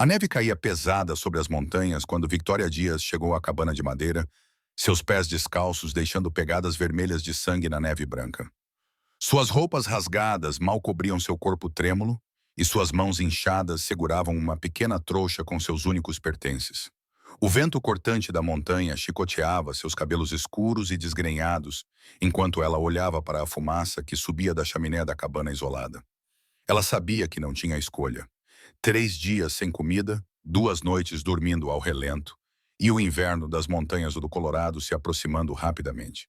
A neve caía pesada sobre as montanhas quando Victoria Dias chegou à cabana de madeira, seus pés descalços deixando pegadas vermelhas de sangue na neve branca. Suas roupas rasgadas mal cobriam seu corpo trêmulo e suas mãos inchadas seguravam uma pequena trouxa com seus únicos pertences. O vento cortante da montanha chicoteava seus cabelos escuros e desgrenhados, enquanto ela olhava para a fumaça que subia da chaminé da cabana isolada. Ela sabia que não tinha escolha. 3 dias sem comida, 2 noites dormindo ao relento, e o inverno das montanhas do Colorado se aproximando rapidamente.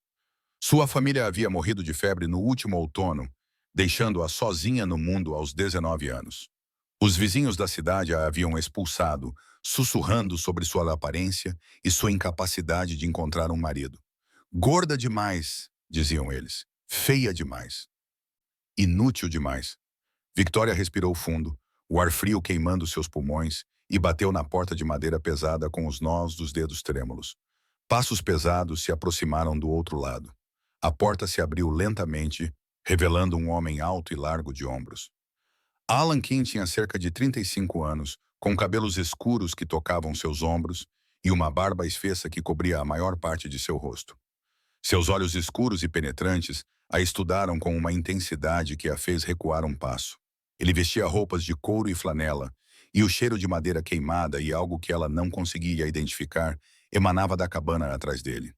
Sua família havia morrido de febre no último outono, deixando-a sozinha no mundo aos 19 anos. Os vizinhos da cidade a haviam expulsado, sussurrando sobre sua aparência e sua incapacidade de encontrar um marido. Gorda demais, diziam eles. Feia demais. Inútil demais. Victoria respirou fundo, o ar frio queimando seus pulmões, e bateu na porta de madeira pesada com os nós dos dedos trêmulos. Passos pesados se aproximaram do outro lado. A porta se abriu lentamente, revelando um homem alto e largo de ombros. Alan King tinha cerca de 35 anos, com cabelos escuros que tocavam seus ombros e uma barba espessa que cobria a maior parte de seu rosto. Seus olhos escuros e penetrantes a estudaram com uma intensidade que a fez recuar um passo. Ele vestia roupas de couro e flanela, e o cheiro de madeira queimada e algo que ela não conseguia identificar emanava da cabana atrás dele.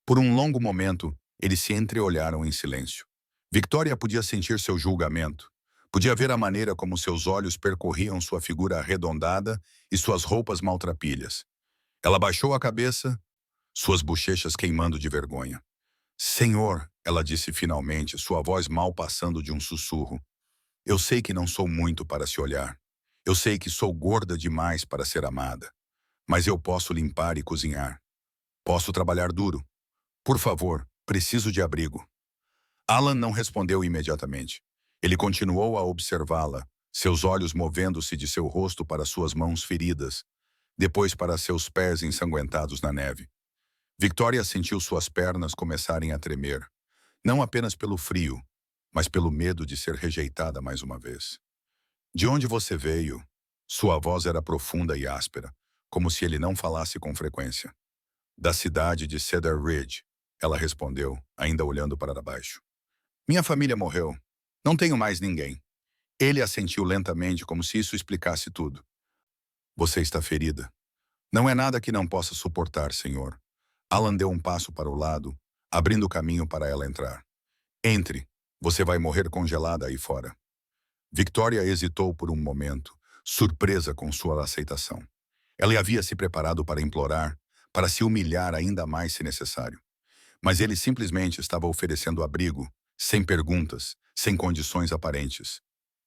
Por um longo momento, eles se entreolharam em silêncio. Victoria podia sentir seu julgamento. Podia ver a maneira como seus olhos percorriam sua figura arredondada e suas roupas maltrapilhas. Ela baixou a cabeça, suas bochechas queimando de vergonha. Senhor, ela disse finalmente, sua voz mal passando de um sussurro. Eu sei que não sou muito para se olhar. Eu sei que sou gorda demais para ser amada. Mas eu posso limpar e cozinhar. Posso trabalhar duro. Por favor, preciso de abrigo. Alan não respondeu imediatamente. Ele continuou a observá-la, seus olhos movendo-se de seu rosto para suas mãos feridas, depois para seus pés ensanguentados na neve. Victoria sentiu suas pernas começarem a tremer, não apenas pelo frio, mas pelo medo de ser rejeitada mais uma vez. De onde você veio? Sua voz era profunda e áspera, como se ele não falasse com frequência. Da cidade de Cedar Ridge, ela respondeu, ainda olhando para baixo. Minha família morreu. Não tenho mais ninguém. Ele assentiu lentamente, como se isso explicasse tudo. Você está ferida. Não é nada que não possa suportar, senhor. Alan deu um passo para o lado, abrindo caminho para ela entrar. Entre. Você vai morrer congelada aí fora. Victoria hesitou por um momento, surpresa com sua aceitação. Ela havia se preparado para implorar, para se humilhar ainda mais se necessário. Mas ele simplesmente estava oferecendo abrigo, sem perguntas, sem condições aparentes.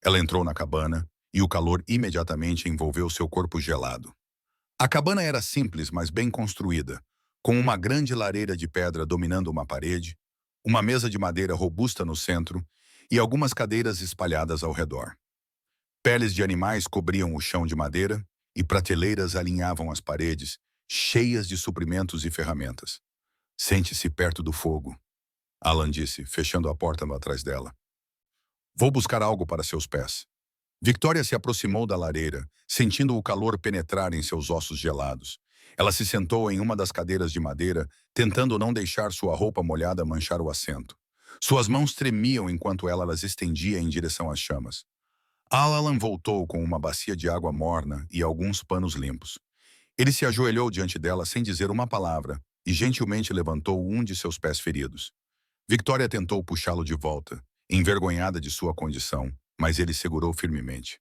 Ela entrou na cabana e o calor imediatamente envolveu seu corpo gelado. A cabana era simples, mas bem construída, com uma grande lareira de pedra dominando uma parede, uma mesa de madeira robusta no centro e algumas cadeiras espalhadas ao redor. Peles de animais cobriam o chão de madeira e prateleiras alinhavam as paredes, cheias de suprimentos e ferramentas. Sente-se perto do fogo, Alan disse, fechando a porta atrás dela. Vou buscar algo para seus pés. Victoria se aproximou da lareira, sentindo o calor penetrar em seus ossos gelados. Ela se sentou em uma das cadeiras de madeira, tentando não deixar sua roupa molhada manchar o assento. Suas mãos tremiam enquanto ela as estendia em direção às chamas. Alan voltou com uma bacia de água morna e alguns panos limpos. Ele se ajoelhou diante dela sem dizer uma palavra e gentilmente levantou um de seus pés feridos. Victoria tentou puxá-lo de volta, envergonhada de sua condição, mas ele segurou firmemente.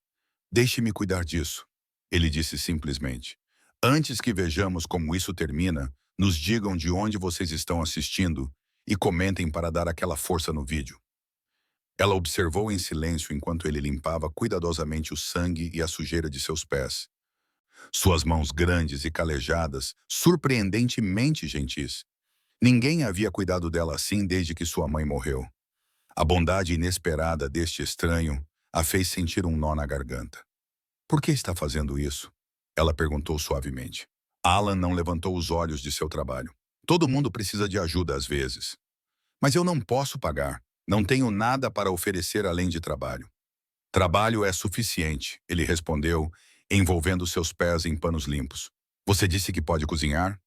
Deixe-me cuidar disso, ele disse simplesmente. Antes que vejamos como isso termina, nos digam de onde vocês estão assistindo e comentem para dar aquela força no vídeo. Ela observou em silêncio enquanto ele limpava cuidadosamente o sangue e a sujeira de seus pés. Suas mãos grandes e calejadas, surpreendentemente gentis. Ninguém havia cuidado dela assim desde que sua mãe morreu. A bondade inesperada deste estranho a fez sentir um nó na garganta. Por que está fazendo isso? Ela perguntou suavemente. Alan não levantou os olhos de seu trabalho. Todo mundo precisa de ajuda às vezes. Mas eu não posso pagar. Não tenho nada para oferecer além de trabalho. Trabalho é suficiente, ele respondeu, envolvendo seus pés em panos limpos. Você disse que pode cozinhar?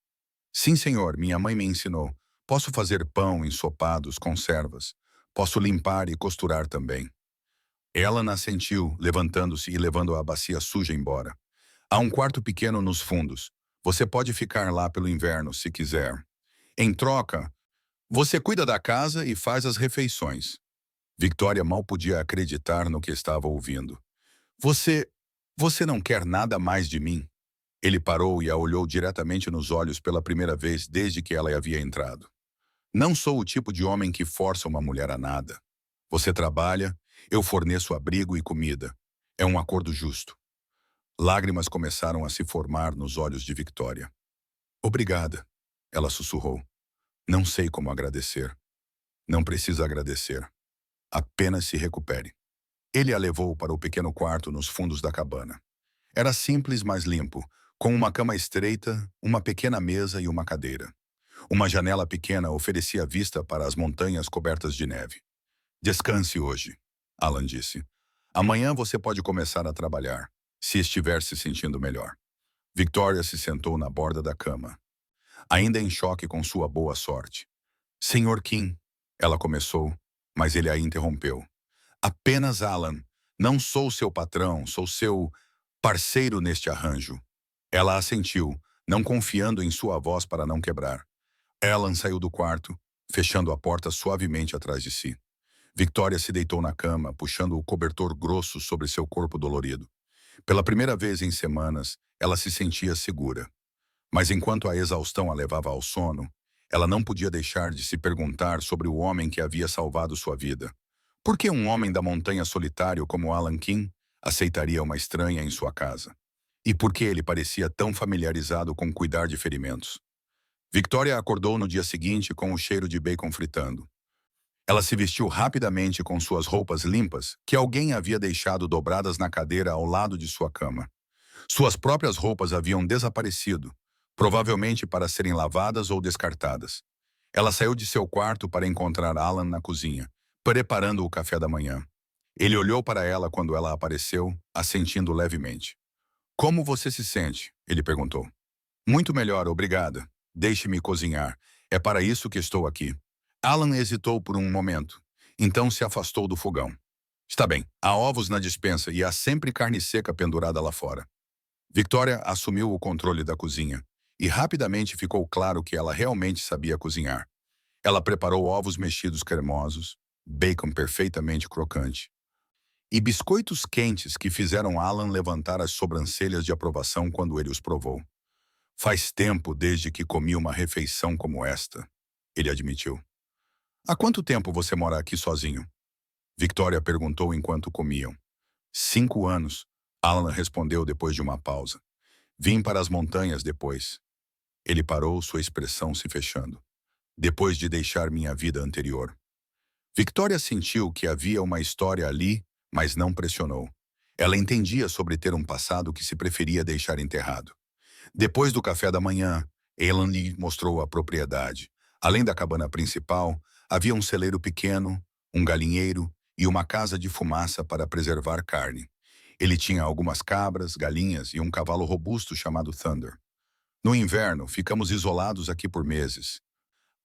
Sim, senhor, minha mãe me ensinou. Posso fazer pão, ensopados, conservas. Posso limpar e costurar também. Ela assentiu, levantando-se e levando a bacia suja embora. Há um quarto pequeno nos fundos. Você pode ficar lá pelo inverno, se quiser. Em troca, você cuida da casa e faz as refeições. Victoria mal podia acreditar no que estava ouvindo. Você... Você não quer nada mais de mim? Ele parou e a olhou diretamente nos olhos pela primeira vez desde que ela havia entrado. Não sou o tipo de homem que força uma mulher a nada. Você trabalha, eu forneço abrigo e comida. É um acordo justo. Lágrimas começaram a se formar nos olhos de Victoria. Obrigada, ela sussurrou. Não sei como agradecer. Não precisa agradecer. Apenas se recupere. Ele a levou para o pequeno quarto nos fundos da cabana. Era simples, mas limpo, com uma cama estreita, uma pequena mesa e uma cadeira. Uma janela pequena oferecia vista para as montanhas cobertas de neve. Descanse hoje, Alan disse. Amanhã você pode começar a trabalhar, se estiver se sentindo melhor. Victoria se sentou na borda da cama, ainda em choque com sua boa sorte. Senhor Kim, ela começou, mas ele a interrompeu. Apenas Alan. Não sou seu patrão, sou seu parceiro neste arranjo. Ela assentiu, não confiando em sua voz para não quebrar. Alan saiu do quarto, fechando a porta suavemente atrás de si. Victoria se deitou na cama, puxando o cobertor grosso sobre seu corpo dolorido. Pela primeira vez em semanas, ela se sentia segura. Mas enquanto a exaustão a levava ao sono, ela não podia deixar de se perguntar sobre o homem que havia salvado sua vida. Por que um homem da montanha solitário como Alan Kim aceitaria uma estranha em sua casa? E por que ele parecia tão familiarizado com cuidar de ferimentos? Victoria acordou no dia seguinte com o cheiro de bacon fritando. Ela se vestiu rapidamente com suas roupas limpas, que alguém havia deixado dobradas na cadeira ao lado de sua cama. Suas próprias roupas haviam desaparecido, provavelmente para serem lavadas ou descartadas. Ela saiu de seu quarto para encontrar Alan na cozinha, preparando o café da manhã. Ele olhou para ela quando ela apareceu, assentindo levemente. Como você se sente? Ele perguntou. Muito melhor, obrigada. Deixe-me cozinhar. É para isso que estou aqui. Alan hesitou por um momento, então se afastou do fogão. Está bem, há ovos na despensa e há sempre carne seca pendurada lá fora. Victoria assumiu o controle da cozinha, e rapidamente ficou claro que ela realmente sabia cozinhar. Ela preparou ovos mexidos cremosos, bacon perfeitamente crocante, e biscoitos quentes que fizeram Alan levantar as sobrancelhas de aprovação quando ele os provou. Faz tempo desde que comi uma refeição como esta, ele admitiu. Há quanto tempo você mora aqui sozinho? Victoria perguntou enquanto comiam. 5 anos, Alan respondeu depois de uma pausa. Vim para as montanhas depois. Ele parou, sua expressão se fechando. Depois de deixar minha vida anterior. Victoria sentiu que havia uma história ali, mas não pressionou. Ela entendia sobre ter um passado que se preferia deixar enterrado. Depois do café da manhã, Alan lhe mostrou a propriedade. Além da cabana principal, havia um celeiro pequeno, um galinheiro e uma casa de fumaça para preservar carne. Ele tinha algumas cabras, galinhas e um cavalo robusto chamado Thunder. No inverno, ficamos isolados aqui por meses.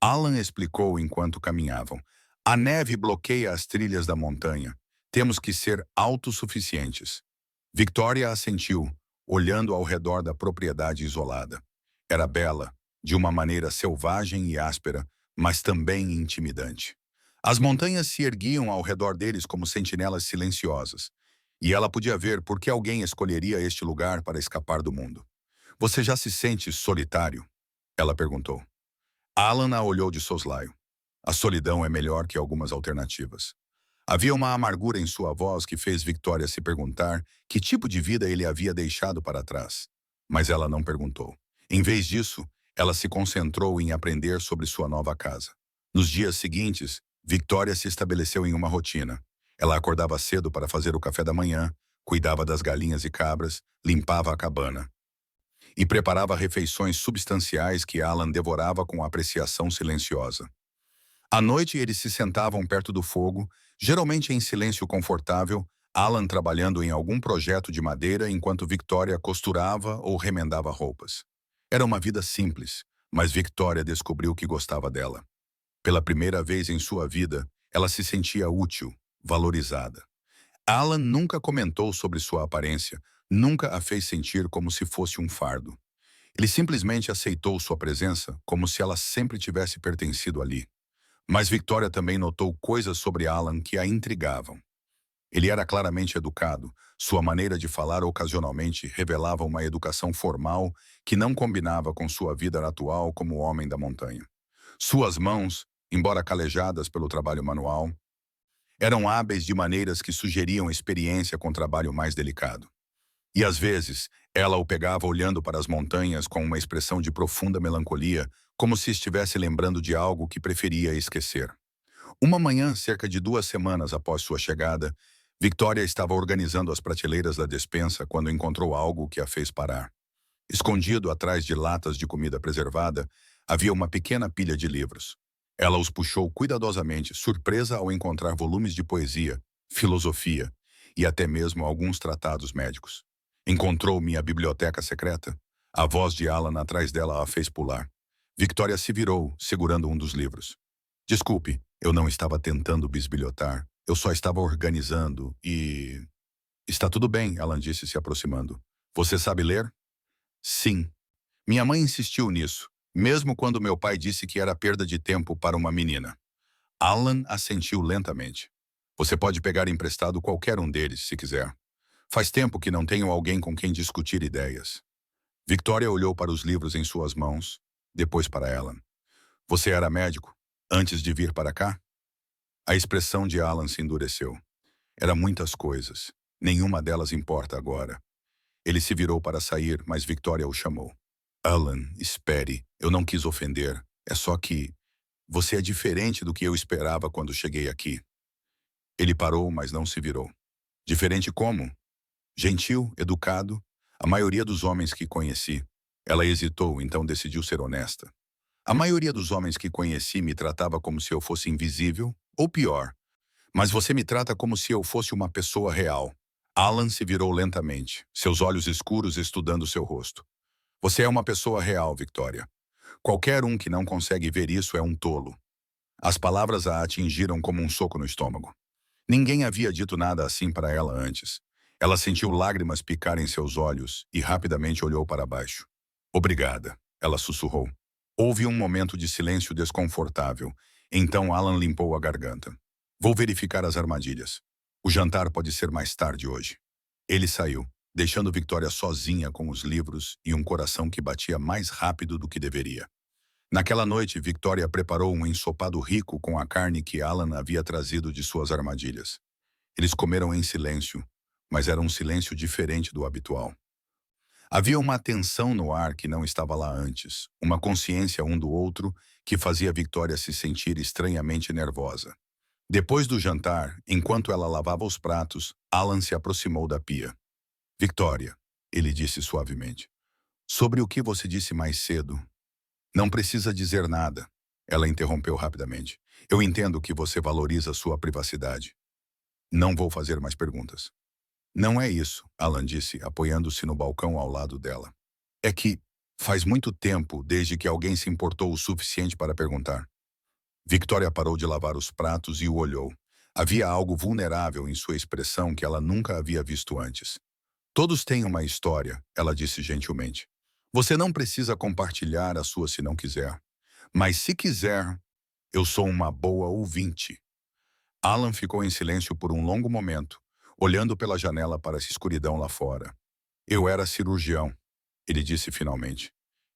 Alan explicou enquanto caminhavam. A neve bloqueia as trilhas da montanha. Temos que ser autossuficientes. Victoria assentiu, olhando ao redor da propriedade isolada. Era bela, de uma maneira selvagem e áspera, mas também intimidante. As montanhas se erguiam ao redor deles como sentinelas silenciosas, e ela podia ver por que alguém escolheria este lugar para escapar do mundo. Você já se sente solitário? Ela perguntou. Alan a olhou de soslaio. A solidão é melhor que algumas alternativas. Havia uma amargura em sua voz que fez Victoria se perguntar que tipo de vida ele havia deixado para trás. Mas ela não perguntou. Em vez disso, ela se concentrou em aprender sobre sua nova casa. Nos dias seguintes, Victoria se estabeleceu em uma rotina. Ela acordava cedo para fazer o café da manhã, cuidava das galinhas e cabras, limpava a cabana e preparava refeições substanciais que Alan devorava com apreciação silenciosa. À noite, eles se sentavam perto do fogo, geralmente em silêncio confortável, Alan trabalhando em algum projeto de madeira enquanto Victoria costurava ou remendava roupas. Era uma vida simples, mas Victoria descobriu que gostava dela. Pela primeira vez em sua vida, ela se sentia útil, valorizada. Alan nunca comentou sobre sua aparência, nunca a fez sentir como se fosse um fardo. Ele simplesmente aceitou sua presença como se ela sempre tivesse pertencido ali. Mas Victoria também notou coisas sobre Alan que a intrigavam. Ele era claramente educado, sua maneira de falar ocasionalmente revelava uma educação formal que não combinava com sua vida atual como homem da montanha. Suas mãos, embora calejadas pelo trabalho manual, eram hábeis de maneiras que sugeriam experiência com trabalho mais delicado. E às vezes, ela o pegava olhando para as montanhas com uma expressão de profunda melancolia, como se estivesse lembrando de algo que preferia esquecer. Uma manhã, cerca de 2 semanas após sua chegada, Victoria estava organizando as prateleiras da despensa quando encontrou algo que a fez parar. Escondido atrás de latas de comida preservada, havia uma pequena pilha de livros. Ela os puxou cuidadosamente, surpresa ao encontrar volumes de poesia, filosofia e até mesmo alguns tratados médicos. Encontrou minha biblioteca secreta? A voz de Alan atrás dela a fez pular. Victoria se virou, segurando um dos livros. Desculpe, eu não estava tentando bisbilhotar. Eu só estava organizando e... Está tudo bem, Alan disse se aproximando. Você sabe ler? Sim. Minha mãe insistiu nisso, mesmo quando meu pai disse que era perda de tempo para uma menina. Alan assentiu lentamente. Você pode pegar emprestado qualquer um deles, se quiser. Faz tempo que não tenho alguém com quem discutir ideias. Victoria olhou para os livros em suas mãos, depois para Alan. Você era médico antes de vir para cá? A expressão de Alan se endureceu. Era muitas coisas. Nenhuma delas importa agora. Ele se virou para sair, mas Victoria o chamou. Alan, espere. Eu não quis ofender. É só que você é diferente do que eu esperava quando cheguei aqui. Ele parou, mas não se virou. Diferente como? Gentil, educado, a maioria dos homens que conheci. Ela hesitou, então decidiu ser honesta. A maioria dos homens que conheci me tratava como se eu fosse invisível, ou pior. Mas você me trata como se eu fosse uma pessoa real. Alan se virou lentamente, seus olhos escuros estudando seu rosto. Você é uma pessoa real, Victoria. Qualquer um que não consegue ver isso é um tolo. As palavras a atingiram como um soco no estômago. Ninguém havia dito nada assim para ela antes. Ela sentiu lágrimas picar em seus olhos e rapidamente olhou para baixo. Obrigada, ela sussurrou. Houve um momento de silêncio desconfortável. Então Alan limpou a garganta. Vou verificar as armadilhas. O jantar pode ser mais tarde hoje. Ele saiu, deixando Victoria sozinha com os livros e um coração que batia mais rápido do que deveria. Naquela noite, Victoria preparou um ensopado rico com a carne que Alan havia trazido de suas armadilhas. Eles comeram em silêncio, mas era um silêncio diferente do habitual. Havia uma tensão no ar que não estava lá antes, uma consciência um do outro que fazia Victoria se sentir estranhamente nervosa. Depois do jantar, enquanto ela lavava os pratos, Alan se aproximou da pia. Victoria, ele disse suavemente, sobre o que você disse mais cedo. Não precisa dizer nada, ela interrompeu rapidamente. Eu entendo que você valoriza sua privacidade. Não vou fazer mais perguntas. Não é isso, Alan disse, apoiando-se no balcão ao lado dela. É que faz muito tempo desde que alguém se importou o suficiente para perguntar. Victoria parou de lavar os pratos e o olhou. Havia algo vulnerável em sua expressão que ela nunca havia visto antes. Todos têm uma história, ela disse gentilmente. Você não precisa compartilhar a sua se não quiser. Mas se quiser, eu sou uma boa ouvinte. Alan ficou em silêncio por um longo momento, olhando pela janela para a escuridão lá fora. Eu era cirurgião, ele disse finalmente.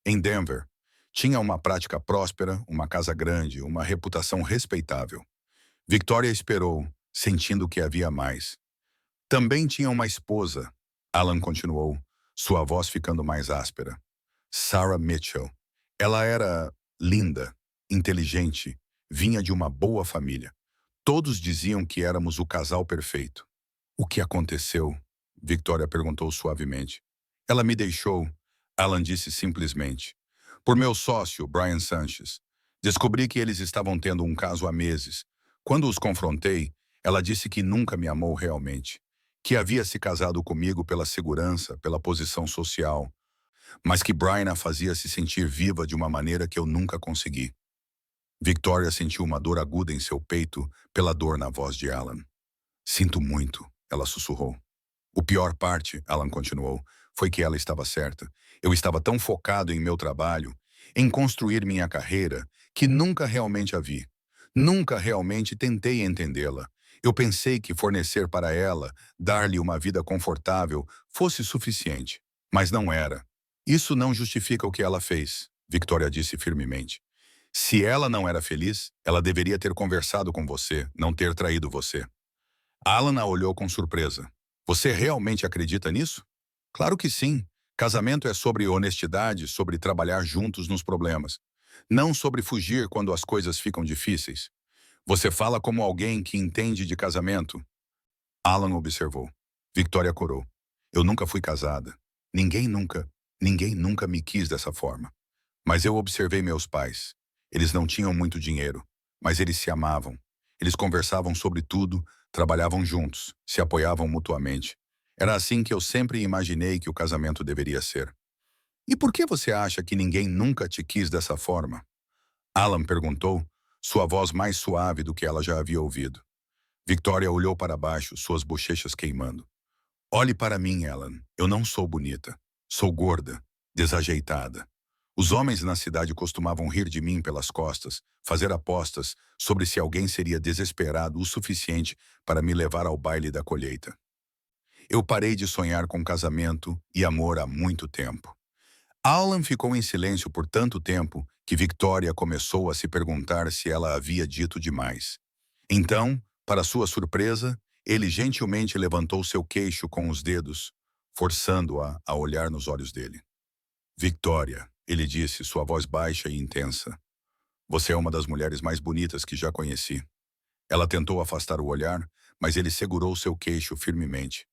Em Denver, tinha uma prática próspera, uma casa grande, uma reputação respeitável. Victoria esperou, sentindo que havia mais. Também tinha uma esposa, Alan continuou, sua voz ficando mais áspera. Sarah Mitchell. Ela era linda, inteligente, vinha de uma boa família. Todos diziam que éramos o casal perfeito. O que aconteceu? Victoria perguntou suavemente. Ela me deixou, Alan disse simplesmente. Por meu sócio, Brian Sanchez. Descobri que eles estavam tendo um caso há meses. Quando os confrontei, ela disse que nunca me amou realmente. que havia se casado comigo pela segurança, pela posição social, mas que Brian a fazia se sentir viva de uma maneira que eu nunca consegui. Victoria sentiu uma dor aguda em seu peito pela dor na voz de Alan. Sinto muito, ela sussurrou. O pior parte, Alan continuou, foi que ela estava certa. Eu estava tão focado em meu trabalho, em construir minha carreira, que nunca realmente a vi. Nunca realmente tentei entendê-la. Eu pensei que fornecer para ela, dar-lhe uma vida confortável, fosse suficiente. Mas não era. Isso não justifica o que ela fez, Victoria disse firmemente. Se ela não era feliz, ela deveria ter conversado com você, não ter traído você. Alan a olhou com surpresa. Você realmente acredita nisso? Claro que sim. Casamento é sobre honestidade, sobre trabalhar juntos nos problemas. Não sobre fugir quando as coisas ficam difíceis. Você fala como alguém que entende de casamento. Alan observou. Victoria corou. Eu nunca fui casada. Ninguém nunca me quis dessa forma. Mas eu observei meus pais. Eles não tinham muito dinheiro, mas eles se amavam. Eles conversavam sobre tudo, trabalhavam juntos, se apoiavam mutuamente. Era assim que eu sempre imaginei que o casamento deveria ser. E por que você acha que ninguém nunca te quis dessa forma? Alan perguntou, sua voz mais suave do que ela já havia ouvido. Victoria olhou para baixo, suas bochechas queimando. Olhe para mim, Alan. Eu não sou bonita. Sou gorda, desajeitada. Os homens na cidade costumavam rir de mim pelas costas, fazer apostas sobre se alguém seria desesperado o suficiente para me levar ao baile da colheita. Eu parei de sonhar com casamento e amor há muito tempo. Alan ficou em silêncio por tanto tempo que Victoria começou a se perguntar se ela havia dito demais. Então, para sua surpresa, ele gentilmente levantou seu queixo com os dedos, forçando-a a olhar nos olhos dele. Victoria, ele disse, sua voz baixa e intensa. Você é uma das mulheres mais bonitas que já conheci. Ela tentou afastar o olhar, mas ele segurou seu queixo firmemente.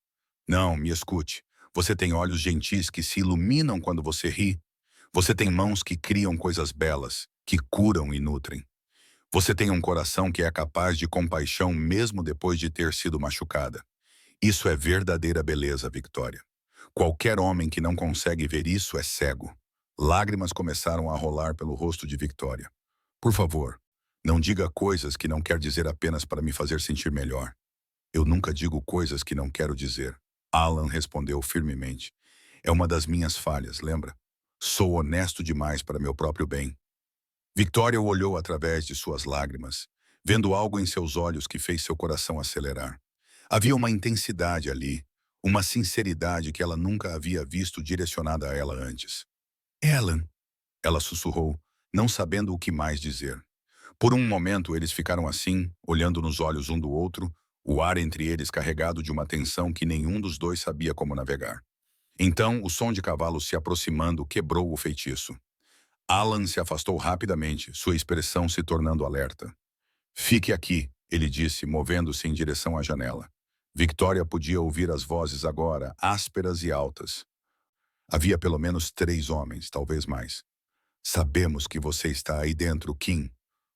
Não, me escute. Você tem olhos gentis que se iluminam quando você ri. Você tem mãos que criam coisas belas, que curam e nutrem. Você tem um coração que é capaz de compaixão mesmo depois de ter sido machucada. Isso é verdadeira beleza, Victoria. Qualquer homem que não consegue ver isso é cego. Lágrimas começaram a rolar pelo rosto de Victoria. Por favor, não diga coisas que não quer dizer apenas para me fazer sentir melhor. Eu nunca digo coisas que não quero dizer. Alan respondeu firmemente. É uma das minhas falhas, lembra? Sou honesto demais para meu próprio bem. Victoria o olhou através de suas lágrimas, vendo algo em seus olhos que fez seu coração acelerar. Havia uma intensidade ali, uma sinceridade que ela nunca havia visto direcionada a ela antes. Alan, ela sussurrou, não sabendo o que mais dizer. Por um momento eles ficaram assim, olhando nos olhos um do outro, o ar entre eles carregado de uma tensão que nenhum dos dois sabia como navegar. Então, o som de cavalos se aproximando quebrou o feitiço. Alan se afastou rapidamente, sua expressão se tornando alerta. Fique aqui, ele disse, movendo-se em direção à janela. Victoria podia ouvir as vozes agora, ásperas e altas. Havia pelo menos 3 homens, talvez mais. Sabemos que você está aí dentro, Kim.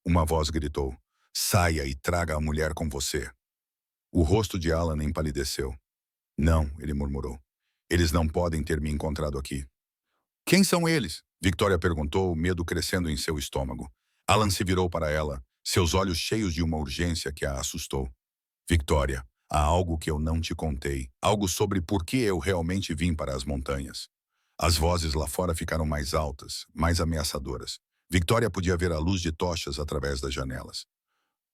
Uma voz gritou. Saia e traga a mulher com você. O rosto de Alan empalideceu. Não, ele murmurou. Eles não podem ter me encontrado aqui. Quem são eles? Victoria perguntou, o medo crescendo em seu estômago. Alan se virou para ela, seus olhos cheios de uma urgência que a assustou. Victoria, há algo que eu não te contei, algo sobre por que eu realmente vim para as montanhas. As vozes lá fora ficaram mais altas, mais ameaçadoras. Victoria podia ver a luz de tochas através das janelas.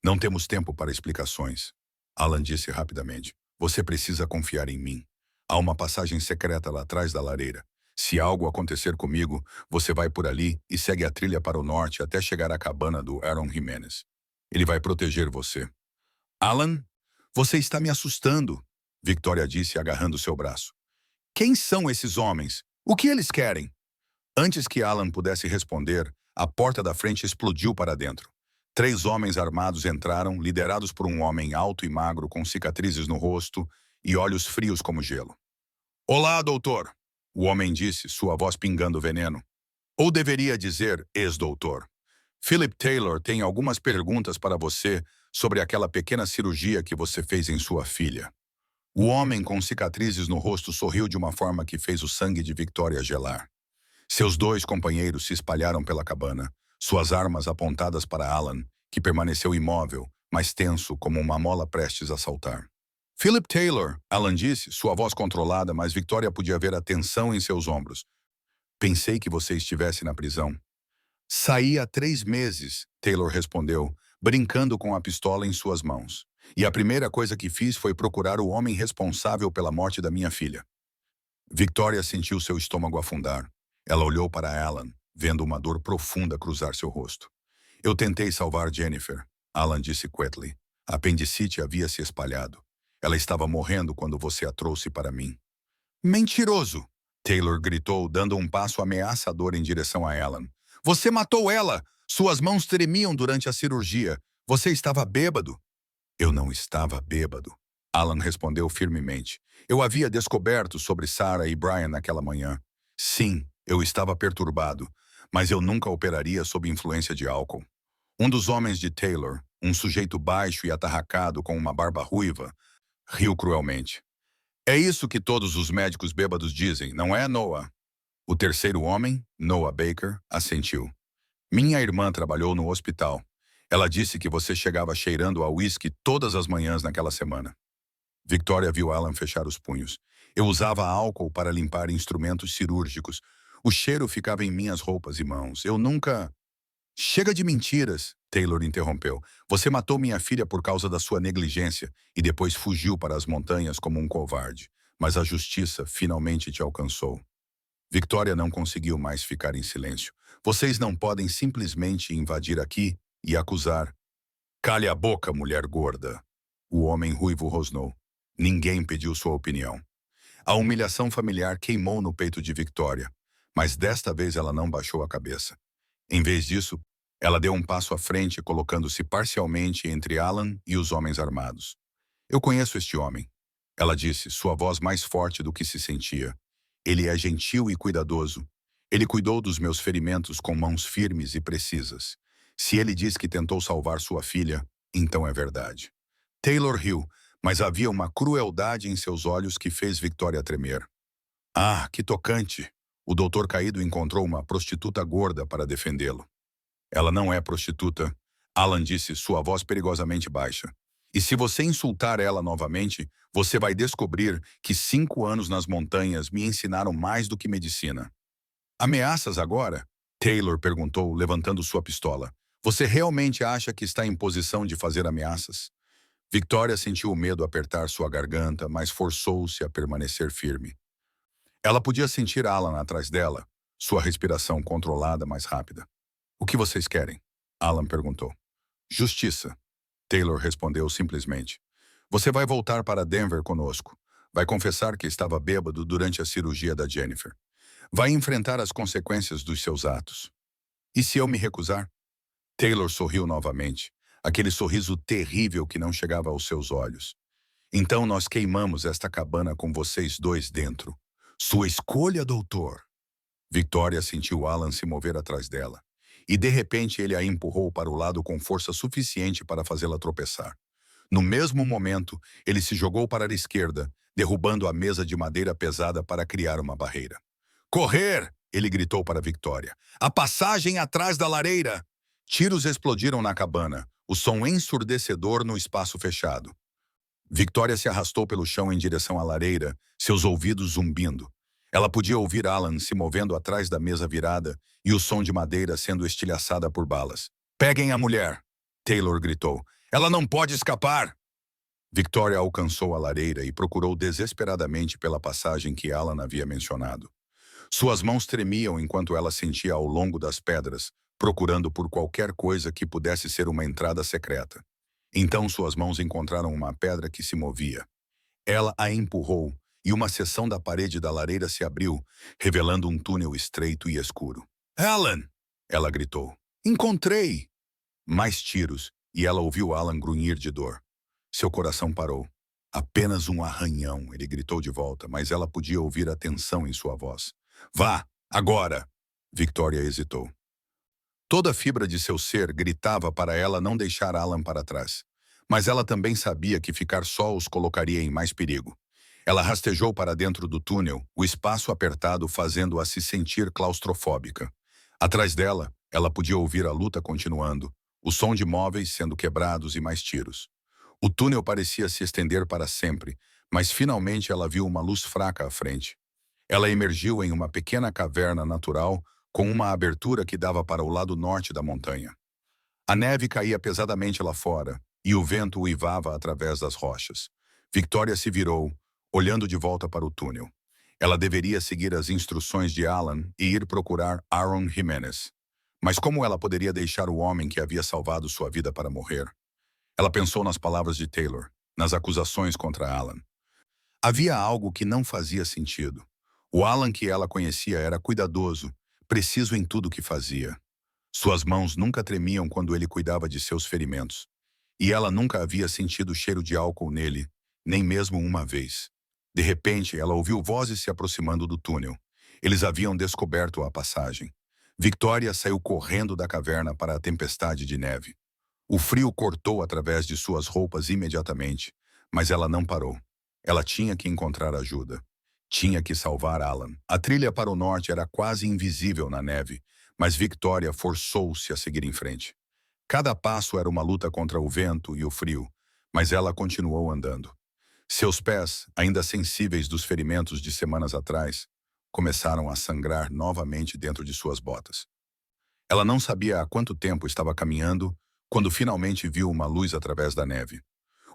Não temos tempo para explicações. Alan disse rapidamente. Você precisa confiar em mim. Há uma passagem secreta lá atrás da lareira. Se algo acontecer comigo, você vai por ali e segue a trilha para o norte até chegar à cabana do Aaron Jimenez. Ele vai proteger você. Alan, você está me assustando, Victoria disse agarrando seu braço. Quem são esses homens? O que eles querem? Antes que Alan pudesse responder, a porta da frente explodiu para dentro. 3 homens armados entraram, liderados por um homem alto e magro com cicatrizes no rosto e olhos frios como gelo. Olá, doutor, o homem disse, sua voz pingando veneno. Ou deveria dizer ex-doutor. Philip Taylor tem algumas perguntas para você sobre aquela pequena cirurgia que você fez em sua filha. O homem com cicatrizes no rosto sorriu de uma forma que fez o sangue de Victoria gelar. Seus dois companheiros se espalharam pela cabana, suas armas apontadas para Alan, que permaneceu imóvel, mas tenso como uma mola prestes a saltar. Philip Taylor, Alan disse, sua voz controlada, mas Victoria podia ver a tensão em seus ombros. Pensei que você estivesse na prisão. Saí há 3 meses, Taylor respondeu, brincando com a pistola em suas mãos. E a primeira coisa que fiz foi procurar o homem responsável pela morte da minha filha. Victoria sentiu seu estômago afundar. Ela olhou para Alan, vendo uma dor profunda cruzar seu rosto. Eu tentei salvar Jennifer, Alan disse quietly. A apendicite havia se espalhado. Ela estava morrendo quando você a trouxe para mim. Mentiroso! Taylor gritou, dando um passo ameaçador em direção a Alan. Você matou ela! Suas mãos tremiam durante a cirurgia. Você estava bêbado. Eu não estava bêbado. Alan respondeu firmemente. Eu havia descoberto sobre Sarah e Brian naquela manhã. Sim, eu estava perturbado, mas eu nunca operaria sob influência de álcool. Um dos homens de Taylor, um sujeito baixo e atarracado com uma barba ruiva, riu cruelmente. É isso que todos os médicos bêbados dizem, não é, Noah? O terceiro homem, Noah Baker, assentiu. Minha irmã trabalhou no hospital. Ela disse que você chegava cheirando a uísque todas as manhãs naquela semana. Victoria viu Alan fechar os punhos. Eu usava álcool para limpar instrumentos cirúrgicos. O cheiro ficava em minhas roupas e mãos. Eu nunca... Chega de mentiras, Taylor interrompeu. Você matou minha filha por causa da sua negligência e depois fugiu para as montanhas como um covarde. Mas a justiça finalmente te alcançou. Victoria não conseguiu mais ficar em silêncio. Vocês não podem simplesmente invadir aqui e acusar. Cale a boca, mulher gorda. O homem ruivo rosnou. Ninguém pediu sua opinião. A humilhação familiar queimou no peito de Victoria, mas desta vez ela não baixou a cabeça. Em vez disso, ela deu um passo à frente, colocando-se parcialmente entre Alan e os homens armados. Eu conheço este homem, ela disse, sua voz mais forte do que se sentia. Ele é gentil e cuidadoso. Ele cuidou dos meus ferimentos com mãos firmes e precisas. Se ele diz que tentou salvar sua filha, então é verdade. Taylor riu, mas havia uma crueldade em seus olhos que fez Victoria tremer. Ah, que tocante! O doutor caído encontrou uma prostituta gorda para defendê-lo. Ela não é prostituta, Alan disse, sua voz perigosamente baixa. E se você insultar ela novamente, você vai descobrir que 5 anos nas montanhas me ensinaram mais do que medicina. Ameaças agora? Taylor perguntou, levantando sua pistola. Você realmente acha que está em posição de fazer ameaças? Victoria sentiu o medo apertar sua garganta, mas forçou-se a permanecer firme. Ela podia sentir Alan atrás dela, sua respiração controlada mais rápida. O que vocês querem? Alan perguntou. Justiça. Taylor respondeu simplesmente. Você vai voltar para Denver conosco. Vai confessar que estava bêbado durante a cirurgia da Jennifer. Vai enfrentar as consequências dos seus atos. E se eu me recusar? Taylor sorriu novamente, aquele sorriso terrível que não chegava aos seus olhos. Então nós queimamos esta cabana com vocês dois dentro. Sua escolha, doutor. Victoria sentiu Alan se mover atrás dela. E de repente ele a empurrou para o lado com força suficiente para fazê-la tropeçar. No mesmo momento, ele se jogou para a esquerda, derrubando a mesa de madeira pesada para criar uma barreira. Correr! Ele gritou para Victoria. A passagem atrás da lareira! Tiros explodiram na cabana, o som ensurdecedor no espaço fechado. Victoria se arrastou pelo chão em direção à lareira, seus ouvidos zumbindo. Ela podia ouvir Alan se movendo atrás da mesa virada e o som de madeira sendo estilhaçada por balas. Peguem a mulher! Taylor gritou. Ela não pode escapar! Victoria alcançou a lareira e procurou desesperadamente pela passagem que Alan havia mencionado. Suas mãos tremiam enquanto ela sentia ao longo das pedras, procurando por qualquer coisa que pudesse ser uma entrada secreta. Então suas mãos encontraram uma pedra que se movia. Ela a empurrou e uma seção da parede da lareira se abriu, revelando um túnel estreito e escuro. Alan! Ela gritou. Encontrei! Mais tiros, e ela ouviu Alan grunhir de dor. Seu coração parou. Apenas um arranhão, ele gritou de volta, mas ela podia ouvir a tensão em sua voz. Vá, agora! Victoria hesitou. Toda a fibra de seu ser gritava para ela não deixar Alan para trás. Mas ela também sabia que ficar só os colocaria em mais perigo. Ela rastejou para dentro do túnel, o espaço apertado fazendo-a se sentir claustrofóbica. Atrás dela, ela podia ouvir a luta continuando, o som de móveis sendo quebrados e mais tiros. O túnel parecia se estender para sempre, mas finalmente ela viu uma luz fraca à frente. Ela emergiu em uma pequena caverna natural com uma abertura que dava para o lado norte da montanha. A neve caía pesadamente lá fora e o vento uivava através das rochas. Victoria se virou, olhando de volta para o túnel. Ela deveria seguir as instruções de Alan e ir procurar Aaron Jimenez. Mas como ela poderia deixar o homem que havia salvado sua vida para morrer? Ela pensou nas palavras de Taylor, nas acusações contra Alan. Havia algo que não fazia sentido. O Alan que ela conhecia era cuidadoso, preciso em tudo que fazia. Suas mãos nunca tremiam quando ele cuidava de seus ferimentos. E ela nunca havia sentido o cheiro de álcool nele, nem mesmo uma vez. De repente, ela ouviu vozes se aproximando do túnel. Eles haviam descoberto a passagem. Victoria saiu correndo da caverna para a tempestade de neve. O frio cortou através de suas roupas imediatamente, mas ela não parou. Ela tinha que encontrar ajuda. Tinha que salvar Alan. A trilha para o norte era quase invisível na neve, mas Victoria forçou-se a seguir em frente. Cada passo era uma luta contra o vento e o frio, mas ela continuou andando. Seus pés, ainda sensíveis dos ferimentos de semanas atrás, começaram a sangrar novamente dentro de suas botas. Ela não sabia há quanto tempo estava caminhando quando finalmente viu uma luz através da neve.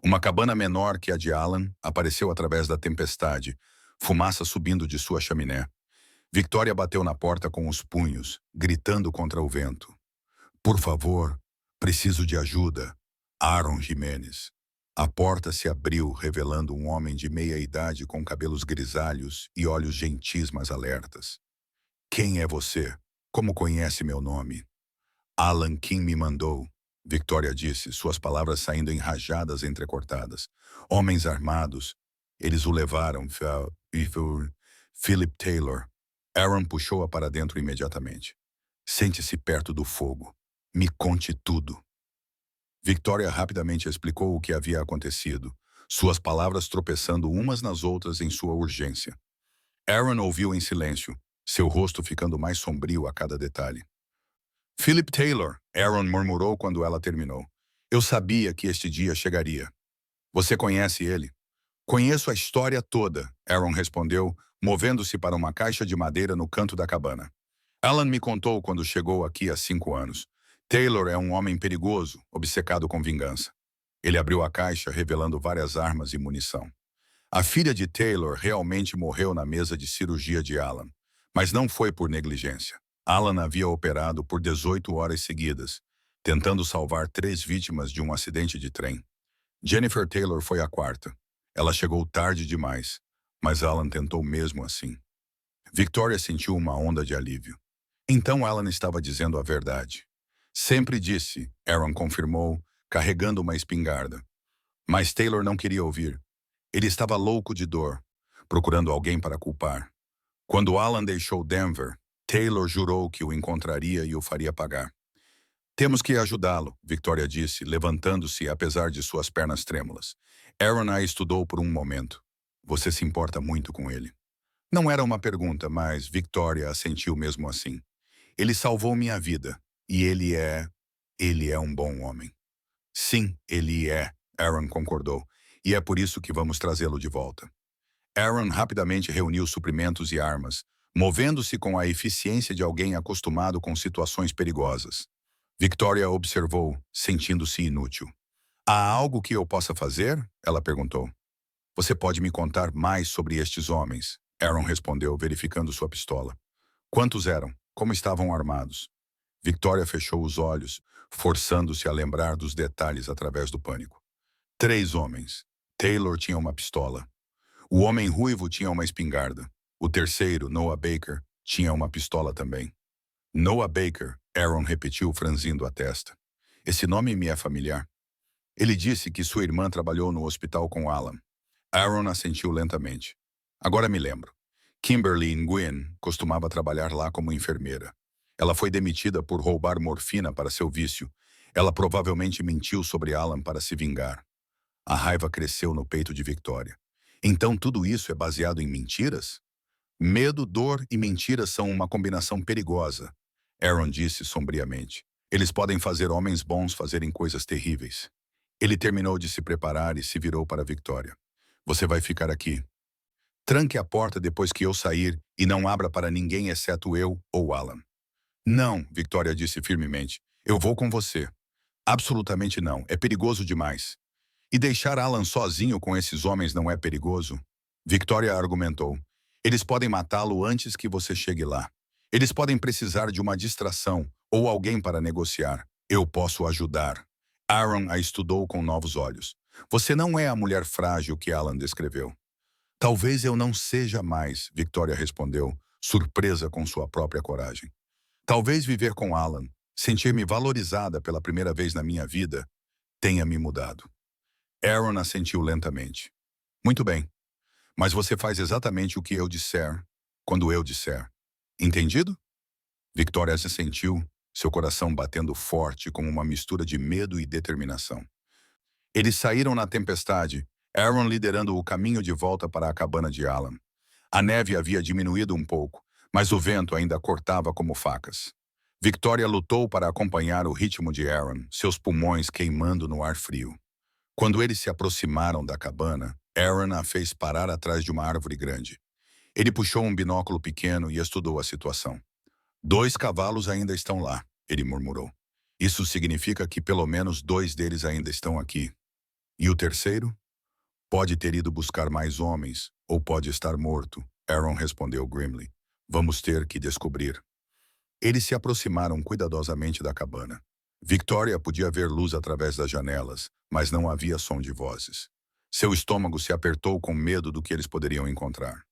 Uma cabana menor que a de Alan apareceu através da tempestade, fumaça subindo de sua chaminé. Victoria bateu na porta com os punhos, gritando contra o vento. Por favor, preciso de ajuda. Aaron Jimenez. A porta se abriu, revelando um homem de meia-idade com cabelos grisalhos e olhos gentis mas alertas. Quem é você? Como conhece meu nome? Alan Kim me mandou, Victoria disse, suas palavras saindo em rajadas entrecortadas. Homens armados. Eles o levaram, Philip Taylor. Aaron puxou-a para dentro imediatamente. Sente-se perto do fogo. Me conte tudo. Victoria rapidamente explicou o que havia acontecido, suas palavras tropeçando umas nas outras em sua urgência. Aaron ouviu em silêncio, seu rosto ficando mais sombrio a cada detalhe. Philip Taylor, Aaron murmurou quando ela terminou. Eu sabia que este dia chegaria. Você conhece ele? Conheço a história toda, Aaron respondeu, movendo-se para uma caixa de madeira no canto da cabana. Alan me contou quando chegou aqui há 5 anos. Taylor é um homem perigoso, obcecado com vingança. Ele abriu a caixa, revelando várias armas e munição. A filha de Taylor realmente morreu na mesa de cirurgia de Alan, mas não foi por negligência. Alan havia operado por 18 horas seguidas, tentando salvar 3 vítimas de um acidente de trem. Jennifer Taylor foi a 4ª. Ela chegou tarde demais, mas Alan tentou mesmo assim. Victoria sentiu uma onda de alívio. Então Alan estava dizendo a verdade. Sempre disse, Aaron confirmou, carregando uma espingarda. Mas Taylor não queria ouvir. Ele estava louco de dor, procurando alguém para culpar. Quando Alan deixou Denver, Taylor jurou que o encontraria e o faria pagar. Temos que ajudá-lo, Victoria disse, levantando-se apesar de suas pernas trêmulas. Aaron a estudou por um momento. Você se importa muito com ele. Não era uma pergunta, mas Victoria assentiu mesmo assim. Ele salvou minha vida. E ele é um bom homem. Sim, ele é, Aaron concordou. E é por isso que vamos trazê-lo de volta. Aaron rapidamente reuniu suprimentos e armas, movendo-se com a eficiência de alguém acostumado com situações perigosas. Victoria observou, sentindo-se inútil. Há algo que eu possa fazer? Ela perguntou. Você pode me contar mais sobre estes homens? Aaron respondeu, verificando sua pistola. Quantos eram? Como estavam armados? Victoria fechou os olhos, forçando-se a lembrar dos detalhes através do pânico. 3 homens. Taylor tinha uma pistola. O homem ruivo tinha uma espingarda. O terceiro, Noah Baker, tinha uma pistola também. Noah Baker, Aaron repetiu, franzindo a testa. Esse nome me é familiar. Ele disse que sua irmã trabalhou no hospital com Alan. Aaron assentiu lentamente. Agora me lembro. Kimberly Nguyen costumava trabalhar lá como enfermeira. Ela foi demitida por roubar morfina para seu vício. Ela provavelmente mentiu sobre Alan para se vingar. A raiva cresceu no peito de Victoria. Então tudo isso é baseado em mentiras? Medo, dor e mentiras são uma combinação perigosa, Aaron disse sombriamente. Eles podem fazer homens bons fazerem coisas terríveis. Ele terminou de se preparar e se virou para Victoria. Você vai ficar aqui. Tranque a porta depois que eu sair e não abra para ninguém exceto eu ou Alan. Não, Victoria disse firmemente. Eu vou com você. Absolutamente não. É perigoso demais. E deixar Alan sozinho com esses homens não é perigoso? Victoria argumentou. Eles podem matá-lo antes que você chegue lá. Eles podem precisar de uma distração ou alguém para negociar. Eu posso ajudar. Aaron a estudou com novos olhos. Você não é a mulher frágil que Alan descreveu. Talvez eu não seja mais, Victoria respondeu, surpresa com sua própria coragem. Talvez viver com Alan, sentir-me valorizada pela primeira vez na minha vida, tenha me mudado. Aaron assentiu lentamente. Muito bem, mas você faz exatamente o que eu disser, quando eu disser. Entendido? Victoria assentiu, seu coração batendo forte como uma mistura de medo e determinação. Eles saíram na tempestade, Aaron liderando o caminho de volta para a cabana de Alan. A neve havia diminuído um pouco, mas o vento ainda cortava como facas. Victoria lutou para acompanhar o ritmo de Aaron, seus pulmões queimando no ar frio. Quando eles se aproximaram da cabana, Aaron a fez parar atrás de uma árvore grande. Ele puxou um binóculo pequeno e estudou a situação. 2 cavalos ainda estão lá, ele murmurou. Isso significa que pelo menos 2 deles ainda estão aqui. E o terceiro? Pode ter ido buscar mais homens, ou pode estar morto, Aaron respondeu grimly. Vamos ter que descobrir. Eles se aproximaram cuidadosamente da cabana. Victoria podia ver luz através das janelas, mas não havia som de vozes. Seu estômago se apertou com medo do que eles poderiam encontrar.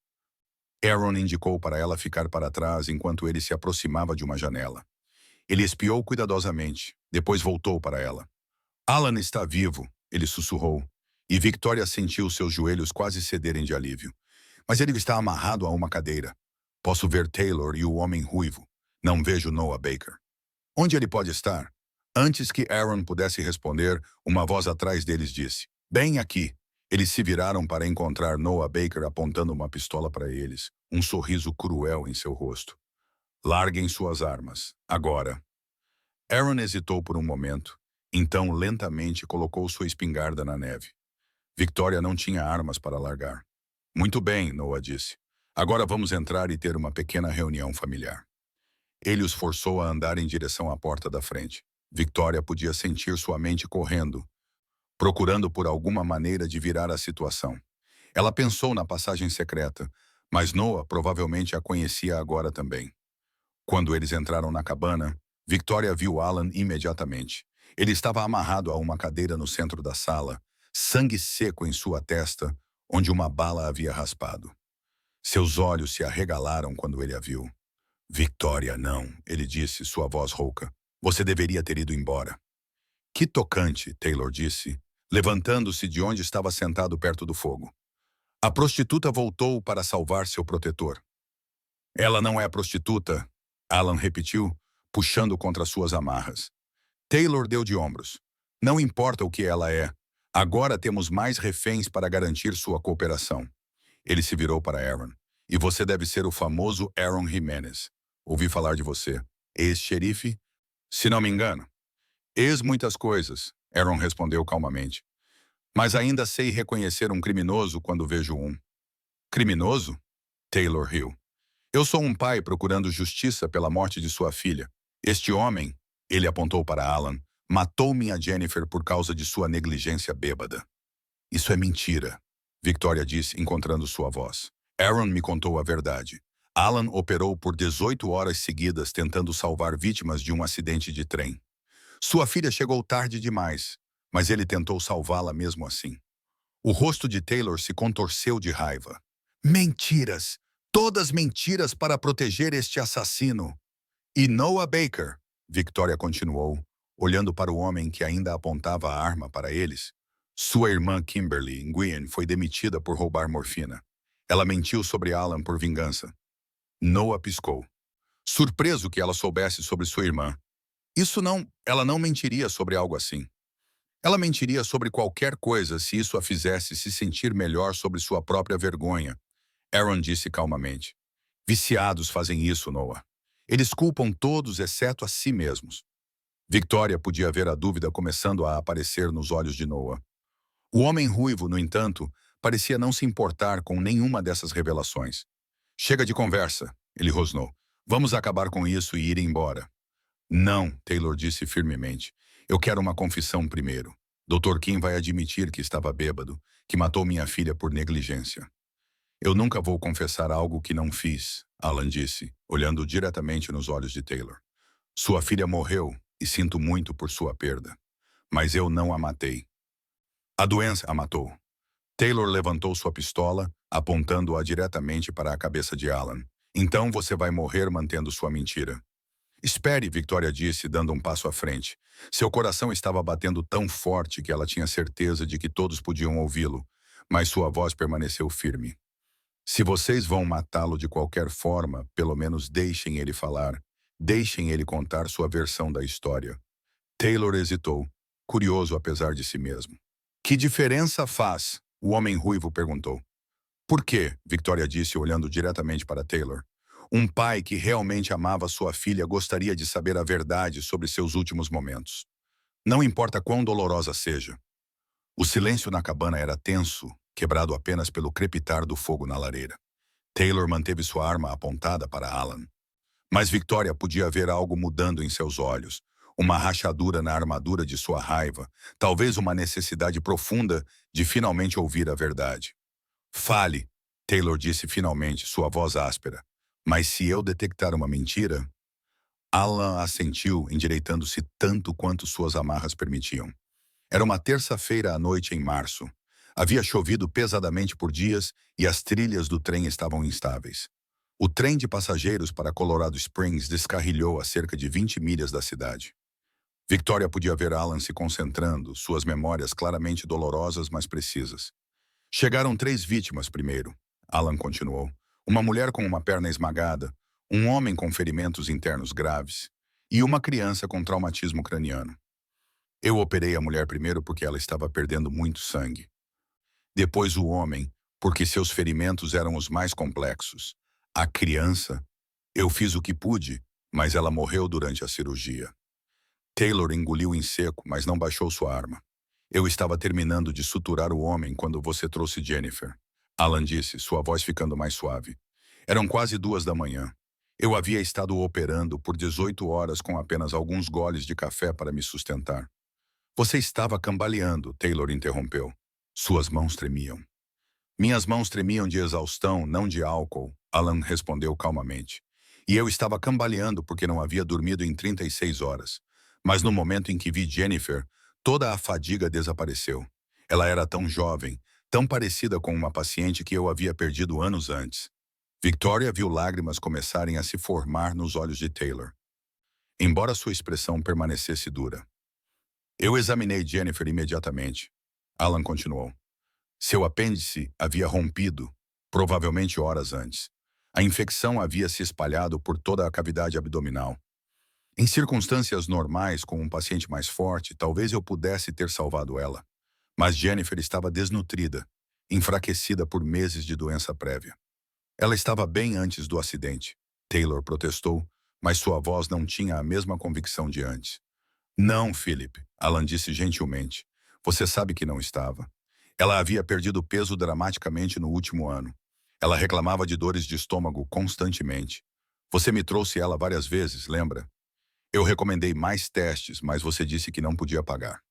Aaron indicou para ela ficar para trás enquanto ele se aproximava de uma janela. Ele espiou cuidadosamente, depois voltou para ela. Alan está vivo, ele sussurrou, e Victoria sentiu seus joelhos quase cederem de alívio. Mas ele está amarrado a uma cadeira. Posso ver Taylor e o homem ruivo. Não vejo Noah Baker. Onde ele pode estar? Antes que Aaron pudesse responder, uma voz atrás deles disse, bem aqui. Eles se viraram para encontrar Noah Baker apontando uma pistola para eles, um sorriso cruel em seu rosto. Larguem suas armas, agora. Aaron hesitou por um momento, então lentamente colocou sua espingarda na neve. Victoria não tinha armas para largar. Muito bem, Noah disse. Agora vamos entrar e ter uma pequena reunião familiar. Ele os forçou a andar em direção à porta da frente. Victoria podia sentir sua mente correndo, procurando por alguma maneira de virar a situação. Ela pensou na passagem secreta, mas Noah provavelmente a conhecia agora também. Quando eles entraram na cabana, Victoria viu Alan imediatamente. Ele estava amarrado a uma cadeira no centro da sala, sangue seco em sua testa, onde uma bala havia raspado. Seus olhos se arregalaram quando ele a viu. Victoria, não, ele disse, sua voz rouca. Você deveria ter ido embora. Que tocante, Taylor disse, levantando-se de onde estava sentado perto do fogo. A prostituta voltou para salvar seu protetor. Ela não é prostituta, Alan repetiu, puxando contra suas amarras. Taylor deu de ombros. Não importa o que ela é. Agora temos mais reféns para garantir sua cooperação. Ele se virou para Aaron. E você deve ser o famoso Aaron Jimenez. Ouvi falar de você. Ex-xerife? Se não me engano. Ex muitas coisas, Aaron respondeu calmamente. Mas ainda sei reconhecer um criminoso quando vejo um. Criminoso? Taylor riu. Eu sou um pai procurando justiça pela morte de sua filha. Este homem, ele apontou para Alan, matou minha Jennifer por causa de sua negligência bêbada. Isso é mentira, Victoria disse, encontrando sua voz. Aaron me contou a verdade. Alan operou por 18 horas seguidas tentando salvar vítimas de um acidente de trem. Sua filha chegou tarde demais, mas ele tentou salvá-la mesmo assim. O rosto de Taylor se contorceu de raiva. Mentiras! Todas mentiras para proteger este assassino. E Noah Baker, Victoria continuou, olhando para o homem que ainda apontava a arma para eles. Sua irmã Kimberly Nguyen foi demitida por roubar morfina. Ela mentiu sobre Alan por vingança. Noah piscou. Surpreso que ela soubesse sobre sua irmã. Ela não mentiria sobre algo assim. Ela mentiria sobre qualquer coisa se isso a fizesse se sentir melhor sobre sua própria vergonha, Aaron disse calmamente. Viciados fazem isso, Noah. Eles culpam todos exceto a si mesmos. Victoria podia ver a dúvida começando a aparecer nos olhos de Noah. O homem ruivo, no entanto, parecia não se importar com nenhuma dessas revelações. Chega de conversa, ele rosnou. Vamos acabar com isso e ir embora. Não, Taylor disse firmemente. Eu quero uma confissão primeiro. Dr. Kim vai admitir que estava bêbado, que matou minha filha por negligência. Eu nunca vou confessar algo que não fiz, Alan disse, olhando diretamente nos olhos de Taylor. Sua filha morreu e sinto muito por sua perda. Mas eu não a matei. A doença a matou. Taylor levantou sua pistola, apontando-a diretamente para a cabeça de Alan. Então você vai morrer mantendo sua mentira. Espere, Victoria disse, dando um passo à frente. Seu coração estava batendo tão forte que ela tinha certeza de que todos podiam ouvi-lo, mas sua voz permaneceu firme. Se vocês vão matá-lo de qualquer forma, pelo menos deixem ele falar. Deixem ele contar sua versão da história. Taylor hesitou, curioso apesar de si mesmo. Que diferença faz? O homem ruivo perguntou. Por quê? Victoria disse olhando diretamente para Taylor. Um pai que realmente amava sua filha gostaria de saber a verdade sobre seus últimos momentos. Não importa quão dolorosa seja. O silêncio na cabana era tenso, quebrado apenas pelo crepitar do fogo na lareira. Taylor manteve sua arma apontada para Alan. Mas Victoria podia ver algo mudando em seus olhos. Uma rachadura na armadura de sua raiva, talvez uma necessidade profunda de finalmente ouvir a verdade. Fale, Taylor disse finalmente, sua voz áspera. Mas se eu detectar uma mentira... Alan assentiu, endireitando-se tanto quanto suas amarras permitiam. Era uma terça-feira à noite em março. Havia chovido pesadamente por dias e as trilhas do trem estavam instáveis. O trem de passageiros para Colorado Springs descarrilhou a cerca de 20 milhas da cidade. Victoria podia ver Alan se concentrando, suas memórias claramente dolorosas, mas precisas. Chegaram 3 vítimas primeiro, Alan continuou. Uma mulher com uma perna esmagada, um homem com ferimentos internos graves e uma criança com traumatismo craniano. Eu operei a mulher primeiro porque ela estava perdendo muito sangue. Depois o homem, porque seus ferimentos eram os mais complexos. A criança, eu fiz o que pude, mas ela morreu durante a cirurgia. Taylor engoliu em seco, mas não baixou sua arma. Eu estava terminando de suturar o homem quando você trouxe Jennifer. Alan disse, sua voz ficando mais suave. Eram quase 2 da manhã. Eu havia estado operando por 18 horas com apenas alguns goles de café para me sustentar. Você estava cambaleando, Taylor interrompeu. Suas mãos tremiam. Minhas mãos tremiam de exaustão, não de álcool, Alan respondeu calmamente. E eu estava cambaleando porque não havia dormido em 36 horas. Mas no momento em que vi Jennifer, toda a fadiga desapareceu. Ela era tão jovem, tão parecida com uma paciente que eu havia perdido anos antes. Victoria viu lágrimas começarem a se formar nos olhos de Taylor, embora sua expressão permanecesse dura. Eu examinei Jennifer imediatamente. Alan continuou. Seu apêndice havia rompido, provavelmente horas antes. A infecção havia se espalhado por toda a cavidade abdominal. Em circunstâncias normais, com um paciente mais forte, talvez eu pudesse ter salvado ela. Mas Jennifer estava desnutrida, enfraquecida por meses de doença prévia. Ela estava bem antes do acidente. Taylor protestou, mas sua voz não tinha a mesma convicção de antes. Não, Philip, Alan disse gentilmente. Você sabe que não estava. Ela havia perdido peso dramaticamente no último ano. Ela reclamava de dores de estômago constantemente. Você me trouxe ela várias vezes, lembra? Eu recomendei mais testes, mas você disse que não podia pagar.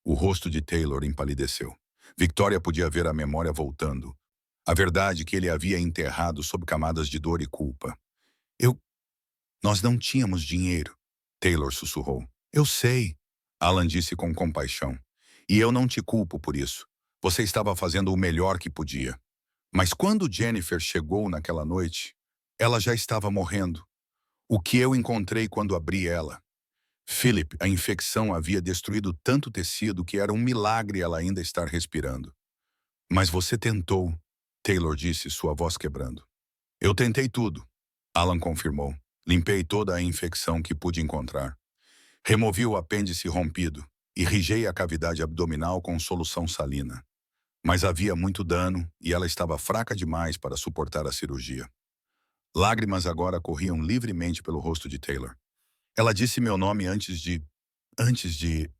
O rosto de Taylor empalideceu. Victoria podia ver a memória voltando. A verdade que ele havia enterrado sob camadas de dor e culpa. Nós não tínhamos dinheiro, Taylor sussurrou. Eu sei, Alan disse com compaixão. E eu não te culpo por isso. Você estava fazendo o melhor que podia. Mas quando Jennifer chegou naquela noite, ela já estava morrendo. O que eu encontrei quando abri ela? Philip, a infecção havia destruído tanto tecido que era um milagre ela ainda estar respirando. Mas você tentou, Taylor disse, sua voz quebrando. Eu tentei tudo, Alan confirmou. Limpei toda a infecção que pude encontrar. Removi o apêndice rompido Irriguei a cavidade abdominal com solução salina. Mas havia muito dano e ela estava fraca demais para suportar a cirurgia. Lágrimas agora corriam livremente pelo rosto de Taylor. Ela disse meu nome Antes de...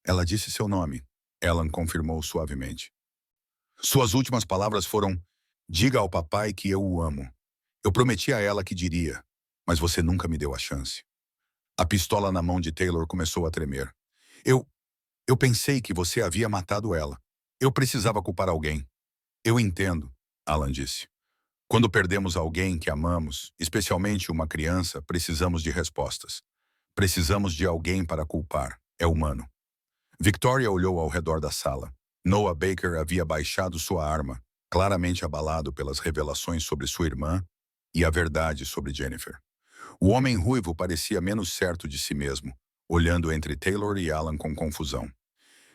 Ela disse seu nome. Alan confirmou suavemente. Suas últimas palavras foram: diga ao papai que eu o amo. Eu prometi a ela que diria, mas você nunca me deu a chance. A pistola na mão de Taylor começou a tremer. Eu... Eu pensei que você havia matado ela. Eu precisava culpar alguém. Eu entendo, Alan disse. Quando perdemos alguém que amamos, especialmente uma criança, precisamos de respostas. Precisamos de alguém para culpar. É humano. Victoria olhou ao redor da sala. Noah Baker havia baixado sua arma, claramente abalado pelas revelações sobre sua irmã e a verdade sobre Jennifer. O homem ruivo parecia menos certo de si mesmo, olhando entre Taylor e Alan com confusão.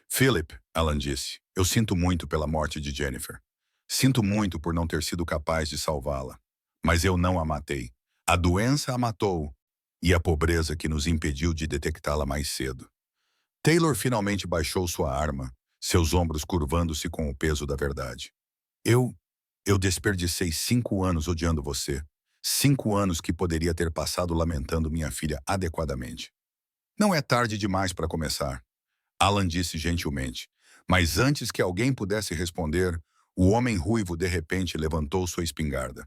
Philip, Alan disse, eu sinto muito pela morte de Jennifer. Sinto muito por não ter sido capaz de salvá-la. Mas eu não a matei. A doença a matou e a pobreza que nos impediu de detectá-la mais cedo. Taylor finalmente baixou sua arma, seus ombros curvando-se com o peso da verdade. Eu desperdicei 5 anos odiando você. 5 anos que poderia ter passado lamentando minha filha adequadamente. Não é tarde demais para começar, Alan disse gentilmente. Mas antes que alguém pudesse responder, o homem ruivo de repente levantou sua espingarda.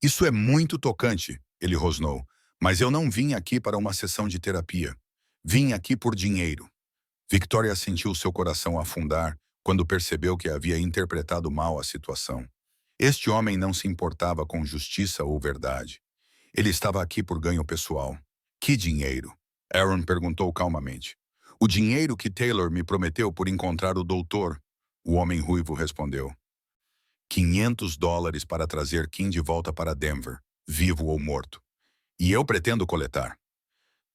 Isso é muito tocante, ele rosnou. Mas eu não vim aqui para uma sessão de terapia. Vim aqui por dinheiro. Victoria sentiu seu coração afundar quando percebeu que havia interpretado mal a situação. Este homem não se importava com justiça ou verdade. Ele estava aqui por ganho pessoal. Que dinheiro? Aaron perguntou calmamente. O dinheiro que Taylor me prometeu por encontrar o doutor, o homem ruivo respondeu. $500 para trazer Kim de volta para Denver, vivo ou morto. E eu pretendo coletar.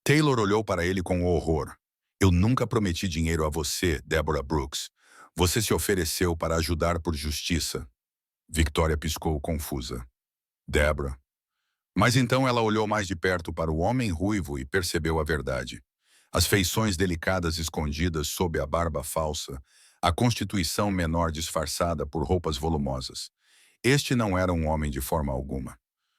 Taylor olhou para ele com horror. Eu nunca prometi dinheiro a você, Deborah Brooks. Você se ofereceu para ajudar por justiça. Victoria piscou confusa. Deborah. Mas então ela olhou mais de perto para o homem ruivo e percebeu a verdade. As feições delicadas escondidas sob a barba falsa, a constituição menor disfarçada por roupas volumosas. Este não era um homem de forma alguma.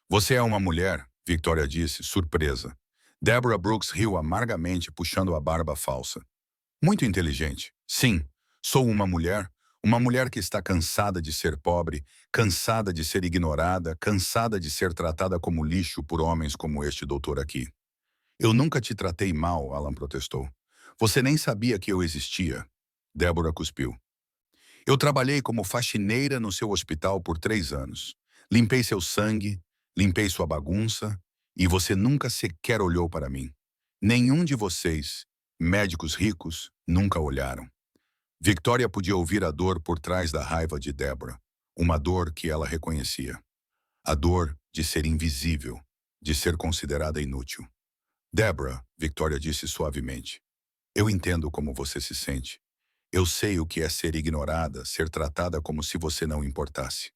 Você é uma mulher, Victoria disse, surpresa. Deborah Brooks riu amargamente puxando a barba falsa. Muito inteligente. Sim, sou uma mulher que está cansada de ser pobre, cansada de ser ignorada, cansada de ser tratada como lixo por homens como este doutor aqui. Eu nunca te tratei mal, Alan protestou. Você nem sabia que eu existia. Deborah cuspiu. Eu trabalhei como faxineira no seu hospital por 3 anos. Limpei seu sangue, limpei sua bagunça, e você nunca sequer olhou para mim. Nenhum de vocês, médicos ricos, nunca olharam. Victoria podia ouvir a dor por trás da raiva de Deborah, uma dor que ela reconhecia. A dor de ser invisível, de ser considerada inútil. Deborah, Victoria disse suavemente, eu entendo como você se sente. Eu sei o que é ser ignorada, ser tratada como se você não importasse.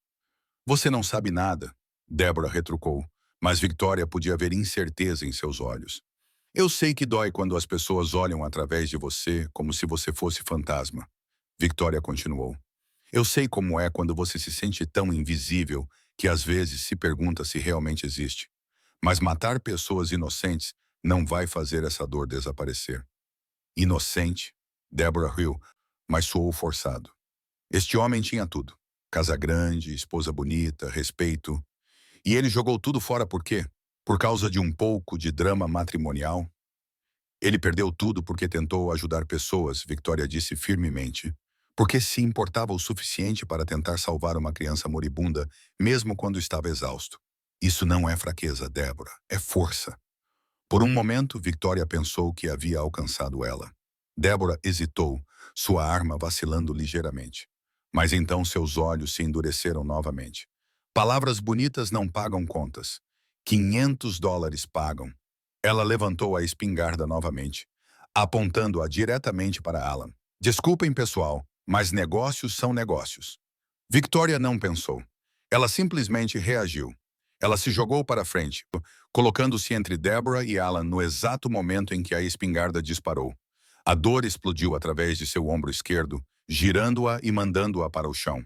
Você não sabe nada, Deborah retrucou, mas Victoria podia ver incerteza em seus olhos. Eu sei que dói quando as pessoas olham através de você como se você fosse fantasma. Victoria continuou. Eu sei como é quando você se sente tão invisível que às vezes se pergunta se realmente existe. Mas matar pessoas inocentes não vai fazer essa dor desaparecer. Inocente? Deborah riu, mas soou forçado. Este homem tinha tudo. Casa grande, esposa bonita, respeito. E ele jogou tudo fora por quê? Por causa de um pouco de drama matrimonial? Ele perdeu tudo porque tentou ajudar pessoas, Victoria disse firmemente. Porque se importava o suficiente para tentar salvar uma criança moribunda, mesmo quando estava exausto. Isso não é fraqueza, Deborah, é força. Por um momento, Victoria pensou que havia alcançado ela. Deborah hesitou, sua arma vacilando ligeiramente. Mas então seus olhos se endureceram novamente. Palavras bonitas não pagam contas. $500 pagam. Ela levantou a espingarda novamente, apontando-a diretamente para Alan. Desculpem, pessoal, mas negócios são negócios. Victoria não pensou. Ela simplesmente reagiu. Ela se jogou para frente, colocando-se entre Deborah e Alan no exato momento em que a espingarda disparou. A dor explodiu através de seu ombro esquerdo, girando-a e mandando-a para o chão.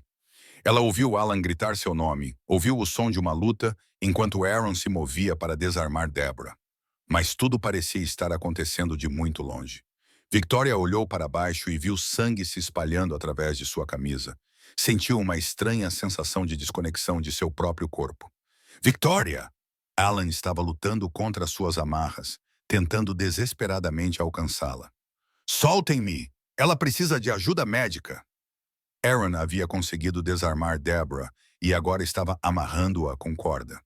Ela ouviu Alan gritar seu nome, ouviu o som de uma luta, enquanto Aaron se movia para desarmar Deborah. Mas tudo parecia estar acontecendo de muito longe. Victoria olhou para baixo e viu sangue se espalhando através de sua camisa. Sentiu uma estranha sensação de desconexão de seu próprio corpo. Victoria! Alan estava lutando contra suas amarras, tentando desesperadamente alcançá-la. Soltem-me! Ela precisa de ajuda médica! Aaron havia conseguido desarmar Deborah e agora estava amarrando-a com corda.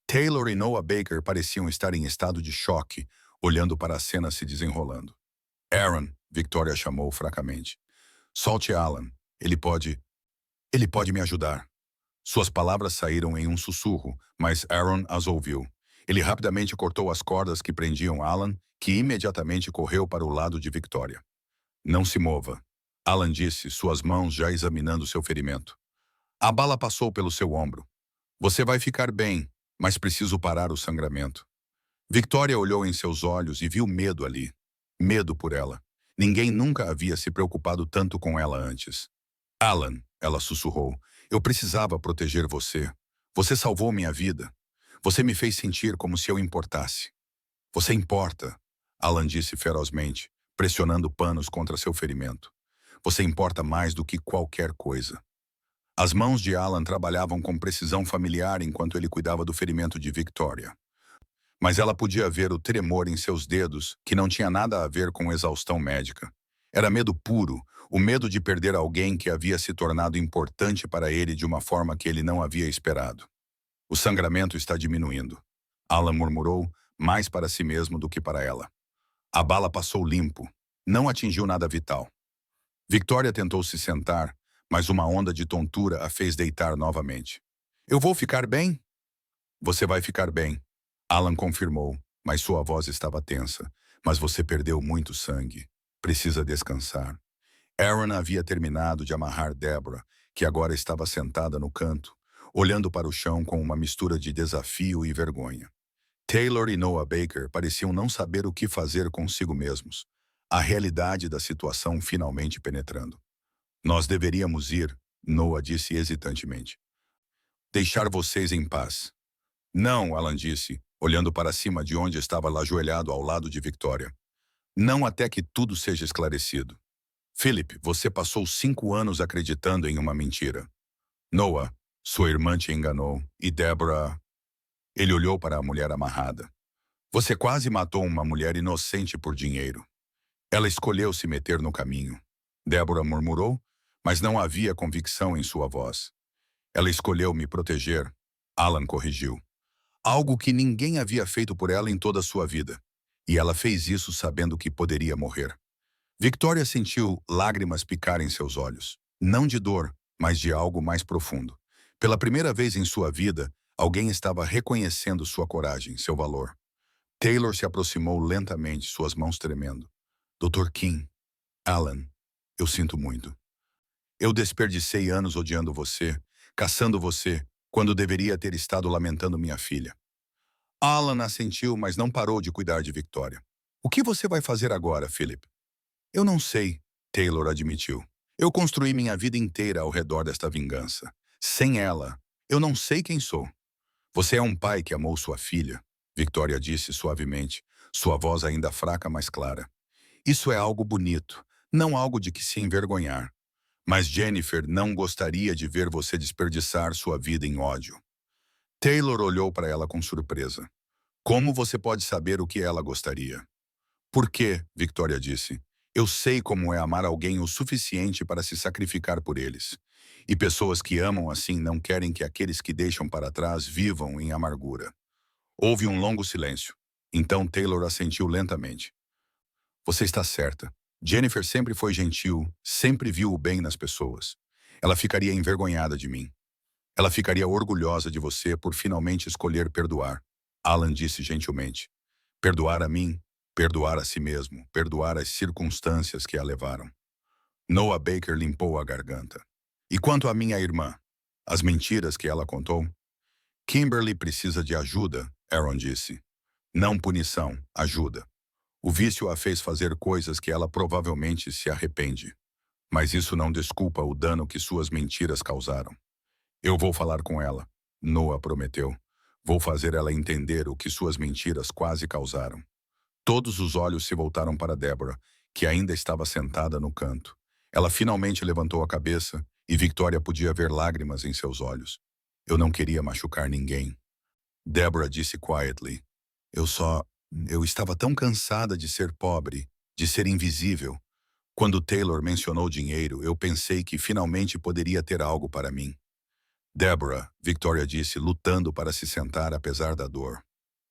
Taylor e Noah Baker pareciam estar em estado de choque, olhando para a cena se desenrolando. Aaron, Victoria chamou fracamente. Solte Alan. Ele pode me ajudar. Suas palavras saíram em um sussurro, mas Aaron as ouviu. Ele rapidamente cortou as cordas que prendiam Alan, que imediatamente correu para o lado de Victoria. Não se mova, Alan disse, suas mãos já examinando seu ferimento. A bala passou pelo seu ombro. Você vai ficar bem, mas preciso parar o sangramento. Victoria olhou em seus olhos e viu medo ali. Medo por ela. Ninguém nunca havia se preocupado tanto com ela antes. Alan, ela sussurrou, eu precisava proteger você. Você salvou minha vida. Você me fez sentir como se eu importasse. Você importa, Alan disse ferozmente, pressionando panos contra seu ferimento. Você importa mais do que qualquer coisa. As mãos de Alan trabalhavam com precisão familiar enquanto ele cuidava do ferimento de Victoria. Mas ela podia ver o tremor em seus dedos, que não tinha nada a ver com exaustão médica. Era medo puro, o medo de perder alguém que havia se tornado importante para ele de uma forma que ele não havia esperado. O sangramento está diminuindo. Alan murmurou, mais para si mesmo do que para ela. A bala passou limpo. Não atingiu nada vital. Victoria tentou se sentar, mas uma onda de tontura a fez deitar novamente. Eu vou ficar bem? Você vai ficar bem, Alan confirmou, mas sua voz estava tensa. Mas você perdeu muito sangue. Precisa descansar. Aaron havia terminado de amarrar Deborah, que agora estava sentada no canto, olhando para o chão com uma mistura de desafio e vergonha. Taylor e Noah Baker pareciam não saber o que fazer consigo mesmos, a realidade da situação finalmente penetrando. Nós deveríamos ir, Noah disse hesitantemente. Deixar vocês em paz. Não, Alan disse, olhando para cima de onde estava ajoelhado ao lado de Victoria. Não até que tudo seja esclarecido. Philip, você passou 5 anos acreditando em uma mentira. Noah, sua irmã te enganou, e Deborah... Ele olhou para a mulher amarrada. Você quase matou uma mulher inocente por dinheiro. Ela escolheu se meter no caminho. Deborah murmurou, mas não havia convicção em sua voz. Ela escolheu me proteger. Alan corrigiu. Algo que ninguém havia feito por ela em toda a sua vida. E ela fez isso sabendo que poderia morrer. Victoria sentiu lágrimas picar em seus olhos. Não de dor, mas de algo mais profundo. Pela primeira vez em sua vida, alguém estava reconhecendo sua coragem, seu valor. Taylor se aproximou lentamente, suas mãos tremendo. Dr. King, Alan, eu sinto muito. Eu desperdicei anos odiando você, caçando você, quando deveria ter estado lamentando minha filha. Alan assentiu, mas não parou de cuidar de Victoria. O que você vai fazer agora, Philip? Eu não sei, Taylor admitiu. Eu construí minha vida inteira ao redor desta vingança. Sem ela, eu não sei quem sou. Você é um pai que amou sua filha, Victoria disse suavemente, sua voz ainda fraca, mas clara. Isso é algo bonito, não algo de que se envergonhar. Mas Jennifer não gostaria de ver você desperdiçar sua vida em ódio. Taylor olhou para ela com surpresa. Como você pode saber o que ela gostaria? Por quê? Victoria disse. Eu sei como é amar alguém o suficiente para se sacrificar por eles. E pessoas que amam assim não querem que aqueles que deixam para trás vivam em amargura. Houve um longo silêncio. Então Taylor assentiu lentamente. Você está certa. Jennifer sempre foi gentil, sempre viu o bem nas pessoas. Ela ficaria envergonhada de mim. Ela ficaria orgulhosa de você por finalmente escolher perdoar. Alan disse gentilmente. Perdoar a mim, perdoar a si mesmo, perdoar as circunstâncias que a levaram. Noah Baker limpou a garganta. E quanto à minha irmã? As mentiras que ela contou? Kimberly precisa de ajuda, Aaron disse. Não punição, ajuda. O vício a fez fazer coisas que ela provavelmente se arrepende. Mas isso não desculpa o dano que suas mentiras causaram. Eu vou falar com ela, Noah prometeu. Vou fazer ela entender o que suas mentiras quase causaram. Todos os olhos se voltaram para Deborah, que ainda estava sentada no canto. Ela finalmente levantou a cabeça e Victoria podia ver lágrimas em seus olhos. Eu não queria machucar ninguém. Deborah disse quietly. Eu estava tão cansada de ser pobre, de ser invisível. Quando Taylor mencionou dinheiro, eu pensei que finalmente poderia ter algo para mim. Deborah, Victoria disse, lutando para se sentar apesar da dor.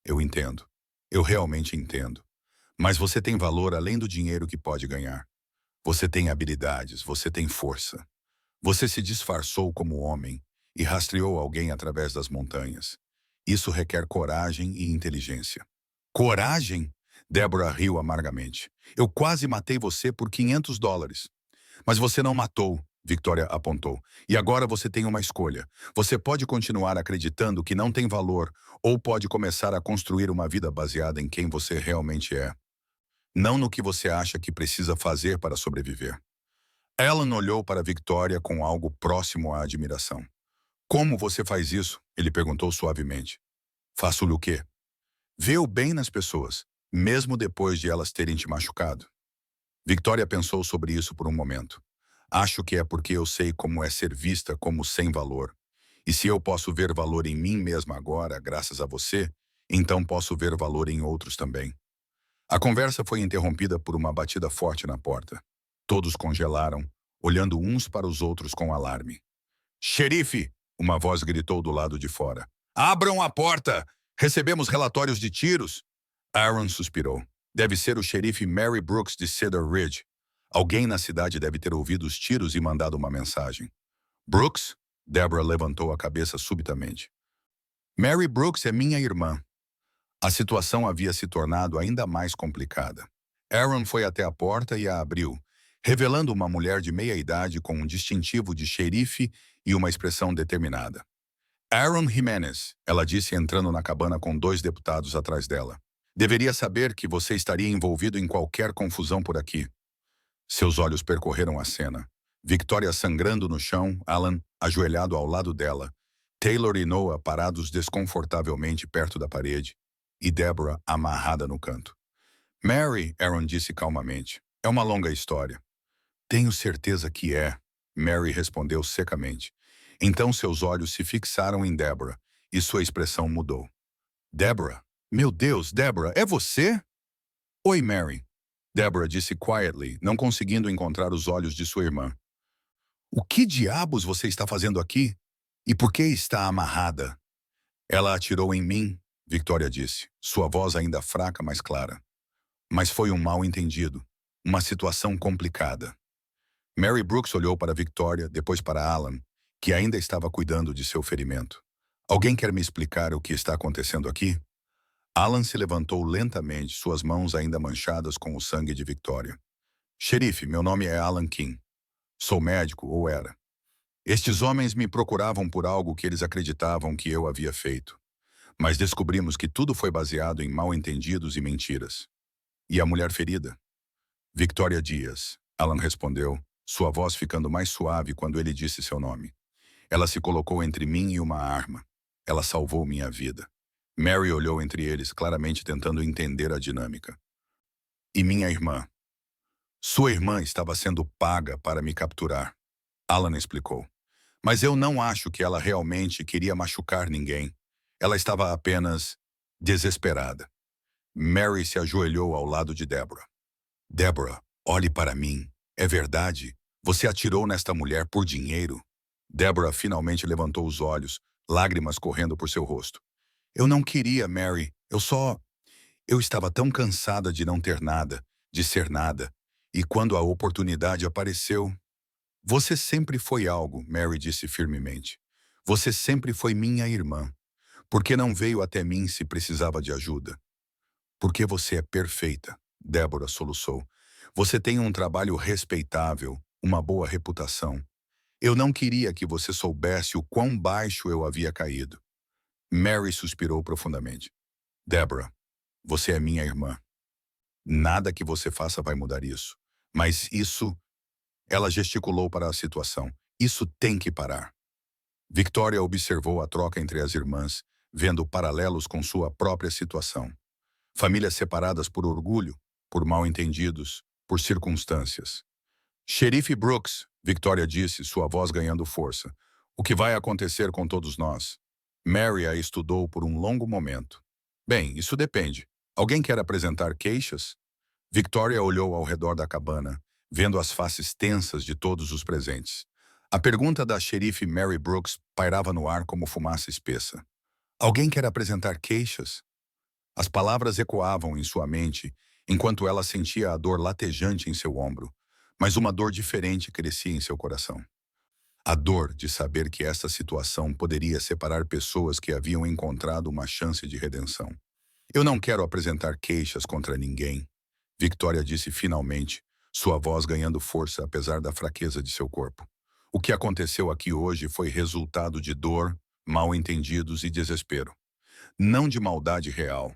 Eu entendo. Eu realmente entendo. Mas você tem valor além do dinheiro que pode ganhar. Você tem habilidades, você tem força. Você se disfarçou como homem e rastreou alguém através das montanhas. Isso requer coragem e inteligência. Coragem? Deborah riu amargamente. Eu quase matei você por $500. Mas você não matou, Victoria apontou. E agora você tem uma escolha. Você pode continuar acreditando que não tem valor ou pode começar a construir uma vida baseada em quem você realmente é. Não no que você acha que precisa fazer para sobreviver. Alan olhou para Victoria com algo próximo à admiração. Como você faz isso? Ele perguntou suavemente. Faço-lhe o quê? Vê o bem nas pessoas, mesmo depois de elas terem te machucado. Victoria pensou sobre isso por um momento. Acho que é porque eu sei como é ser vista como sem valor. E se eu posso ver valor em mim mesma agora, graças a você, então posso ver valor em outros também. A conversa foi interrompida por uma batida forte na porta. Todos congelaram, olhando uns para os outros com alarme. Xerife! Uma voz gritou do lado de fora. Abram a porta! Recebemos relatórios de tiros! Aaron suspirou. Deve ser o xerife Mary Brooks de Cedar Ridge. Alguém na cidade deve ter ouvido os tiros e mandado uma mensagem. Brooks? Deborah levantou a cabeça subitamente. Mary Brooks é minha irmã. A situação havia se tornado ainda mais complicada. Aaron foi até a porta e a abriu, revelando uma mulher de meia-idade com um distintivo de xerife e uma expressão determinada. Aaron Jimenez, ela disse entrando na cabana com 2 deputados atrás dela. Deveria saber que você estaria envolvido em qualquer confusão por aqui. Seus olhos percorreram a cena. Victoria sangrando no chão, Alan ajoelhado ao lado dela, Taylor e Noah parados desconfortavelmente perto da parede, e Deborah amarrada no canto. Mary, Aaron disse calmamente, é uma longa história. Tenho certeza que é, Mary respondeu secamente. Então seus olhos se fixaram em Deborah, e sua expressão mudou. Deborah? Meu Deus, Deborah, é você? Oi, Mary. Deborah disse quietly, não conseguindo encontrar os olhos de sua irmã. O que diabos você está fazendo aqui? E por que está amarrada? Ela atirou em mim, Victoria disse, sua voz ainda fraca, mas clara. Mas foi um mal-entendido, uma situação complicada. Mary Brooks olhou para Victoria, depois para Alan, que ainda estava cuidando de seu ferimento. Alguém quer me explicar o que está acontecendo aqui? Alan se levantou lentamente, suas mãos ainda manchadas com o sangue de Victoria. Xerife, meu nome é Alan King. Sou médico, ou era. Estes homens me procuravam por algo que eles acreditavam que eu havia feito. Mas descobrimos que tudo foi baseado em mal-entendidos e mentiras. E a mulher ferida? Victoria Dias, Alan respondeu, sua voz ficando mais suave quando ele disse seu nome. Ela se colocou entre mim e uma arma. Ela salvou minha vida. Mary olhou entre eles, claramente tentando entender a dinâmica. E minha irmã? Sua irmã estava sendo paga para me capturar. Alan explicou. Mas eu não acho que ela realmente queria machucar ninguém. Ela estava apenas desesperada. Mary se ajoelhou ao lado de Deborah. Deborah, olhe para mim. É verdade? Você atirou nesta mulher por dinheiro? Deborah finalmente levantou os olhos, lágrimas correndo por seu rosto. Eu não queria, Mary. Eu estava tão cansada de não ter nada, de ser nada. E quando a oportunidade apareceu... Você sempre foi algo, Mary disse firmemente. Você sempre foi minha irmã. Por que não veio até mim se precisava de ajuda? Porque você é perfeita, Deborah soluçou. Você tem um trabalho respeitável, uma boa reputação. Eu não queria que você soubesse o quão baixo eu havia caído. Mary suspirou profundamente. Deborah, você é minha irmã. Nada que você faça vai mudar isso. Mas isso, ela gesticulou para a situação. Isso tem que parar. Victoria observou a troca entre as irmãs, vendo paralelos com sua própria situação. Famílias separadas por orgulho, por mal-entendidos, por circunstâncias. Xerife Brooks, Victoria disse, sua voz ganhando força. O que vai acontecer com todos nós? Mary a estudou por um longo momento. Bem, isso depende. Alguém quer apresentar queixas? Victoria olhou ao redor da cabana, vendo as faces tensas de todos os presentes. A pergunta da xerife Mary Brooks pairava no ar como fumaça espessa. Alguém quer apresentar queixas? As palavras ecoavam em sua mente, enquanto ela sentia a dor latejante em seu ombro, mas uma dor diferente crescia em seu coração. A dor de saber que esta situação poderia separar pessoas que haviam encontrado uma chance de redenção. Eu não quero apresentar queixas contra ninguém, Victoria disse finalmente, sua voz ganhando força apesar da fraqueza de seu corpo. O que aconteceu aqui hoje foi resultado de dor, mal-entendidos e desespero. Não de maldade real.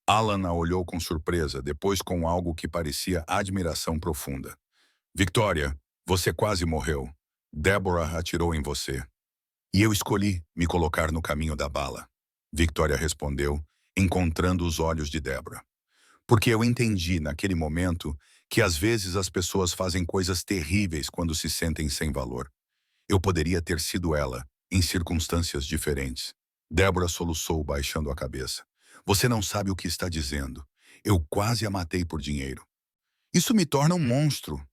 Alan a olhou com surpresa, depois com algo que parecia admiração profunda. Victoria, você quase morreu. Deborah atirou em você. E eu escolhi me colocar no caminho da bala. Victoria respondeu, encontrando os olhos de Deborah. Porque eu entendi, naquele momento, que às vezes as pessoas fazem coisas terríveis quando se sentem sem valor. Eu poderia ter sido ela, em circunstâncias diferentes. Deborah soluçou, baixando a cabeça. Você não sabe o que está dizendo. Eu quase a matei por dinheiro. Isso me torna um monstro.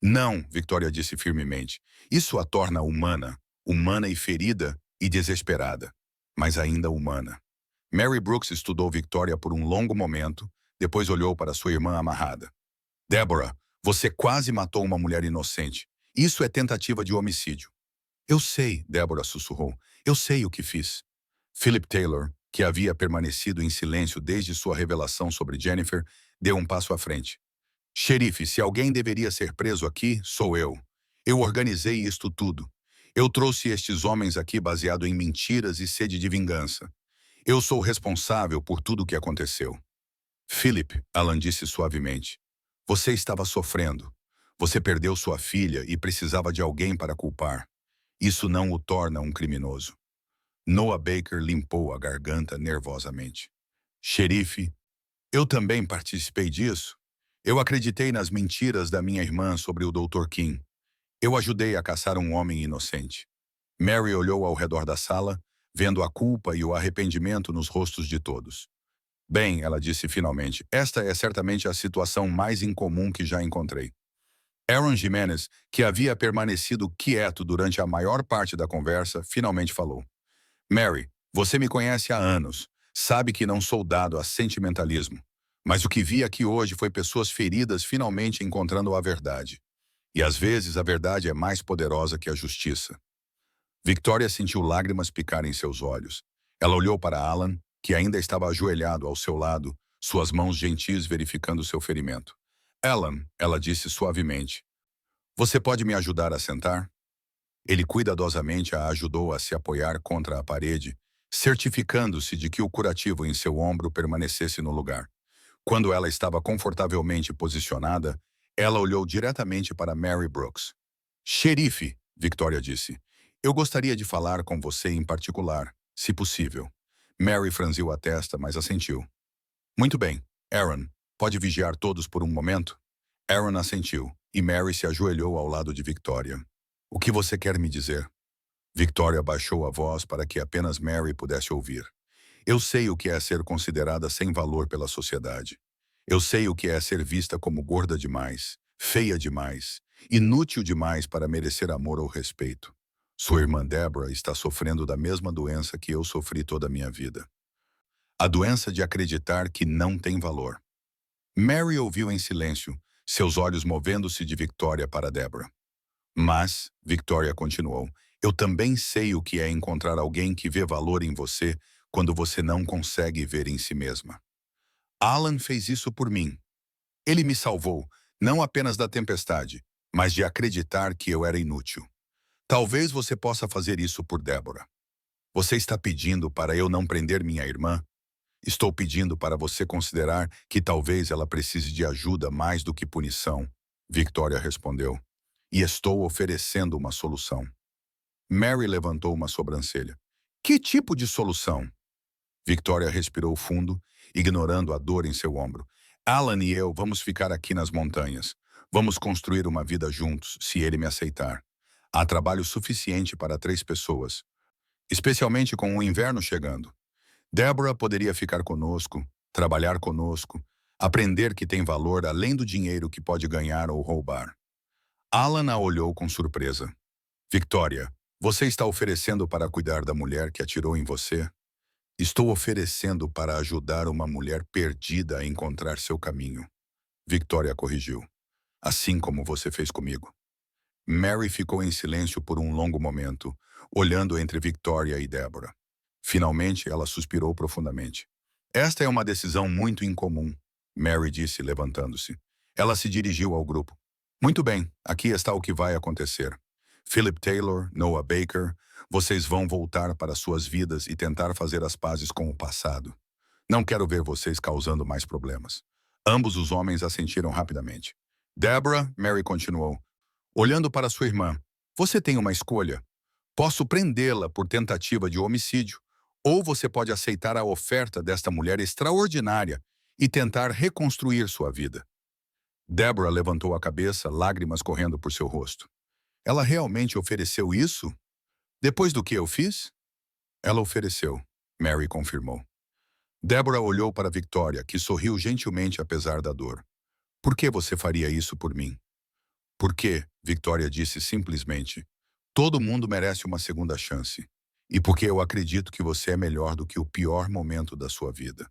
Não, Victoria disse firmemente. Isso a torna humana. Humana e ferida e desesperada. Mas ainda humana. Mary Brooks estudou Victoria por um longo momento, depois olhou para sua irmã amarrada. Deborah, você quase matou uma mulher inocente. Isso é tentativa de homicídio. Eu sei, Deborah sussurrou. Eu sei o que fiz. Philip Taylor, que havia permanecido em silêncio desde sua revelação sobre Jennifer, deu um passo à frente. Xerife, se alguém deveria ser preso aqui, sou eu. Eu organizei isto tudo. Eu trouxe estes homens aqui baseado em mentiras e sede de vingança. Eu sou responsável por tudo o que aconteceu. Philip, Alan disse suavemente. Você estava sofrendo. Você perdeu sua filha e precisava de alguém para culpar. Isso não o torna um criminoso. Noah Baker limpou a garganta nervosamente. Xerife, eu também participei disso. Eu acreditei nas mentiras da minha irmã sobre o Dr. King. Eu ajudei a caçar um homem inocente. Mary olhou ao redor da sala, vendo a culpa e o arrependimento nos rostos de todos. Bem, ela disse finalmente, esta é certamente a situação mais incomum que já encontrei. Aaron Jimenez, que havia permanecido quieto durante a maior parte da conversa, finalmente falou. Mary, você me conhece há anos. Sabe que não sou dado a sentimentalismo. Mas o que vi aqui hoje foi pessoas feridas finalmente encontrando a verdade. E às vezes a verdade é mais poderosa que a justiça. Victoria sentiu lágrimas picar em seus olhos. Ela olhou para Alan, que ainda estava ajoelhado ao seu lado, suas mãos gentis verificando seu ferimento. Alan, ela disse suavemente. Você pode me ajudar a sentar? Ele cuidadosamente a ajudou a se apoiar contra a parede, certificando-se de que o curativo em seu ombro permanecesse no lugar. Quando ela estava confortavelmente posicionada, ela olhou diretamente para Mary Brooks. Xerife, Victoria disse, eu gostaria de falar com você em particular, se possível. Mary franziu a testa, mas assentiu. Muito bem, Aaron, pode vigiar todos por um momento? Aaron assentiu, e Mary se ajoelhou ao lado de Victoria. O que você quer me dizer? Victoria baixou a voz para que apenas Mary pudesse ouvir. Eu sei o que é ser considerada sem valor pela sociedade. Eu sei o que é ser vista como gorda demais, feia demais, inútil demais para merecer amor ou respeito. Sua irmã Deborah está sofrendo da mesma doença que eu sofri toda a minha vida. A doença de acreditar que não tem valor. Mary ouviu em silêncio, seus olhos movendo-se de Victoria para Deborah. Mas, Victoria continuou, eu também sei o que é encontrar alguém que vê valor em você quando você não consegue ver em si mesma. Alan fez isso por mim. Ele me salvou, não apenas da tempestade, mas de acreditar que eu era inútil. Talvez você possa fazer isso por Deborah. Você está pedindo para eu não prender minha irmã? Estou pedindo para você considerar que talvez ela precise de ajuda mais do que punição, Victoria respondeu. E estou oferecendo uma solução. Mary levantou uma sobrancelha. Que tipo de solução? Victoria respirou fundo, ignorando a dor em seu ombro. Alan e eu vamos ficar aqui nas montanhas. Vamos construir uma vida juntos, se ele me aceitar. Há trabalho suficiente para 3 pessoas, especialmente com o inverno chegando. Deborah poderia ficar conosco, trabalhar conosco, aprender que tem valor além do dinheiro que pode ganhar ou roubar. Alan a olhou com surpresa. Victoria, você está oferecendo para cuidar da mulher que atirou em você? Estou oferecendo para ajudar uma mulher perdida a encontrar seu caminho. Victoria corrigiu. Assim como você fez comigo. Mary ficou em silêncio por um longo momento, olhando entre Victoria e Deborah. Finalmente, ela suspirou profundamente. Esta é uma decisão muito incomum, Mary disse, levantando-se. Ela se dirigiu ao grupo. Muito bem, aqui está o que vai acontecer. Philip Taylor, Noah Baker, vocês vão voltar para suas vidas e tentar fazer as pazes com o passado. Não quero ver vocês causando mais problemas. Ambos os homens assentiram rapidamente. Deborah, Mary continuou, olhando para sua irmã. Você tem uma escolha. Posso prendê-la por tentativa de homicídio, ou você pode aceitar a oferta desta mulher extraordinária e tentar reconstruir sua vida. Deborah levantou a cabeça, lágrimas correndo por seu rosto. Ela realmente ofereceu isso? Depois do que eu fiz? Ela ofereceu, Mary confirmou. Deborah olhou para Victoria, que sorriu gentilmente apesar da dor. Por que você faria isso por mim? Porque, Victoria disse simplesmente, todo mundo merece uma segunda chance. E porque eu acredito que você é melhor do que o pior momento da sua vida.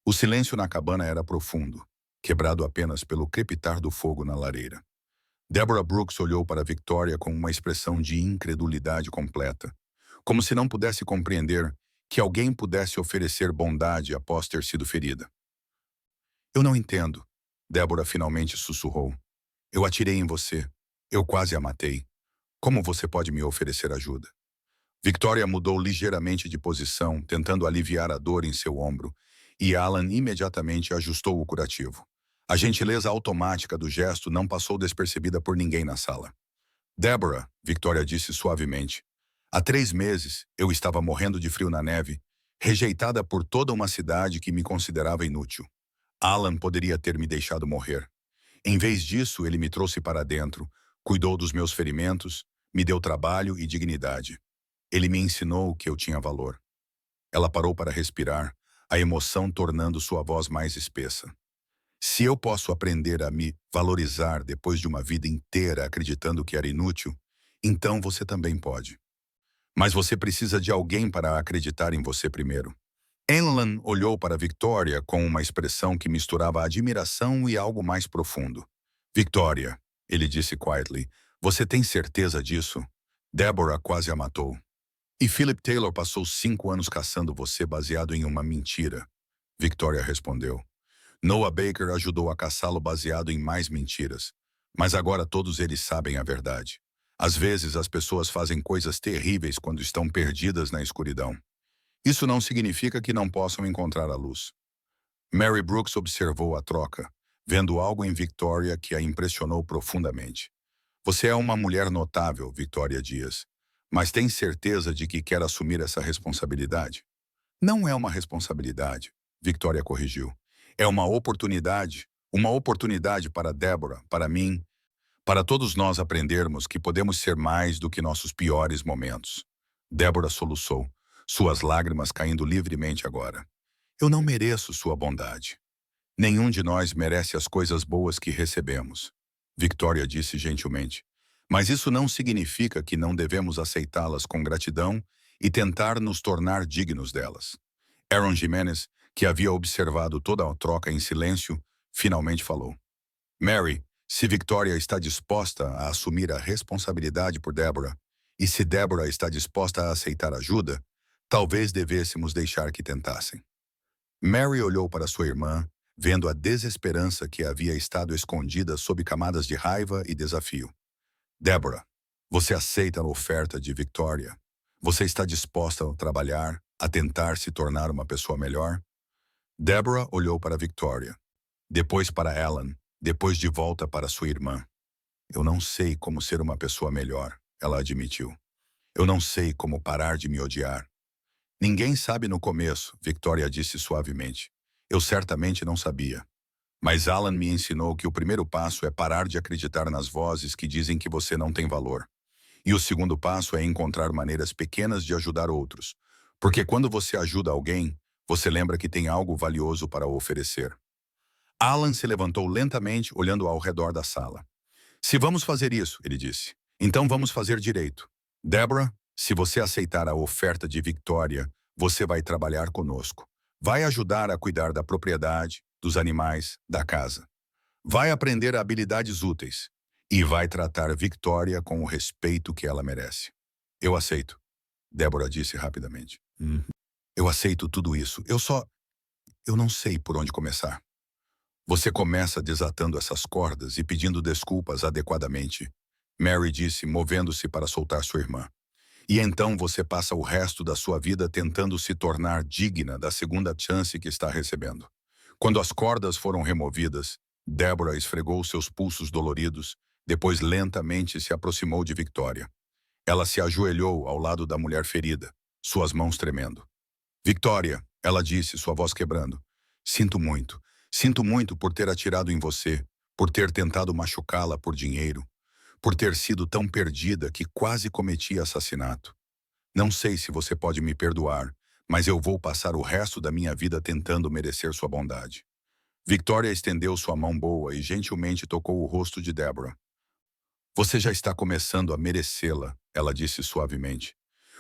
O silêncio na cabana era profundo, quebrado apenas pelo crepitar do fogo na lareira. Deborah Brooks olhou para Victoria com uma expressão de incredulidade completa, como se não pudesse compreender que alguém pudesse oferecer bondade após ter sido ferida. Eu não entendo, Deborah finalmente sussurrou. Eu atirei em você. Eu quase a matei. Como você pode me oferecer ajuda? Victoria mudou ligeiramente de posição, tentando aliviar a dor em seu ombro, e Alan imediatamente ajustou o curativo. A gentileza automática do gesto não passou despercebida por ninguém na sala. Deborah, Victoria disse suavemente, há 3 meses eu estava morrendo de frio na neve, rejeitada por toda uma cidade que me considerava inútil. Alan poderia ter me deixado morrer. Em vez disso, ele me trouxe para dentro, cuidou dos meus ferimentos, me deu trabalho e dignidade. Ele me ensinou que eu tinha valor. Ela parou para respirar, a emoção tornando sua voz mais espessa. Se eu posso aprender a me valorizar depois de uma vida inteira acreditando que era inútil, então você também pode. Mas você precisa de alguém para acreditar em você primeiro. Alan olhou para Victoria com uma expressão que misturava admiração e algo mais profundo. Victoria, ele disse quietly, você tem certeza disso? Deborah quase a matou. E Philip Taylor passou 5 anos caçando você baseado em uma mentira. Victoria respondeu. Noah Baker ajudou a caçá-lo baseado em mais mentiras. Mas agora todos eles sabem a verdade. Às vezes as pessoas fazem coisas terríveis quando estão perdidas na escuridão. Isso não significa que não possam encontrar a luz. Mary Brooks observou a troca, vendo algo em Victoria que a impressionou profundamente. Você é uma mulher notável, Victoria Dias, mas tem certeza de que quer assumir essa responsabilidade? Não é uma responsabilidade, Victoria corrigiu. É uma oportunidade para Deborah, para mim, para todos nós aprendermos que podemos ser mais do que nossos piores momentos. Deborah soluçou, suas lágrimas caindo livremente agora. Eu não mereço sua bondade. Nenhum de nós merece as coisas boas que recebemos, Victoria disse gentilmente. Mas isso não significa que não devemos aceitá-las com gratidão e tentar nos tornar dignos delas. Aaron Jimenez, que havia observado toda a troca em silêncio, finalmente falou. Mary, se Victoria está disposta a assumir a responsabilidade por Deborah, e se Deborah está disposta a aceitar ajuda, talvez devêssemos deixar que tentassem. Mary olhou para sua irmã, vendo a desesperança que havia estado escondida sob camadas de raiva e desafio. Deborah, você aceita a oferta de Victoria? Você está disposta a trabalhar, a tentar se tornar uma pessoa melhor? Deborah olhou para Victoria, depois para Ellen, depois de volta para sua irmã. Eu não sei como ser uma pessoa melhor, ela admitiu. Eu não sei como parar de me odiar. Ninguém sabe no começo, Victoria disse suavemente. Eu certamente não sabia. Mas Alan me ensinou que o primeiro passo é parar de acreditar nas vozes que dizem que você não tem valor. E o segundo passo é encontrar maneiras pequenas de ajudar outros. Porque quando você ajuda alguém, você lembra que tem algo valioso para oferecer. Alan se levantou lentamente, olhando ao redor da sala. Se vamos fazer isso, ele disse, então vamos fazer direito. Deborah, se você aceitar a oferta de Victoria, você vai trabalhar conosco. Vai ajudar a cuidar da propriedade, dos animais, da casa. Vai aprender habilidades úteis. E vai tratar Victoria com o respeito que ela merece. Eu aceito, Deborah disse rapidamente. Eu aceito tudo isso. Eu não sei por onde começar. Você começa desatando essas cordas e pedindo desculpas adequadamente, Mary disse, movendo-se para soltar sua irmã. E então você passa o resto da sua vida tentando se tornar digna da segunda chance que está recebendo. Quando as cordas foram removidas, Deborah esfregou seus pulsos doloridos, depois lentamente se aproximou de Victoria. Ela se ajoelhou ao lado da mulher ferida, suas mãos tremendo. Victoria, ela disse, sua voz quebrando. Sinto muito. Sinto muito por ter atirado em você, por ter tentado machucá-la por dinheiro, por ter sido tão perdida que quase cometi assassinato. Não sei se você pode me perdoar, mas eu vou passar o resto da minha vida tentando merecer sua bondade. Victoria estendeu sua mão boa e gentilmente tocou o rosto de Deborah. Você já está começando a merecê-la, ela disse suavemente.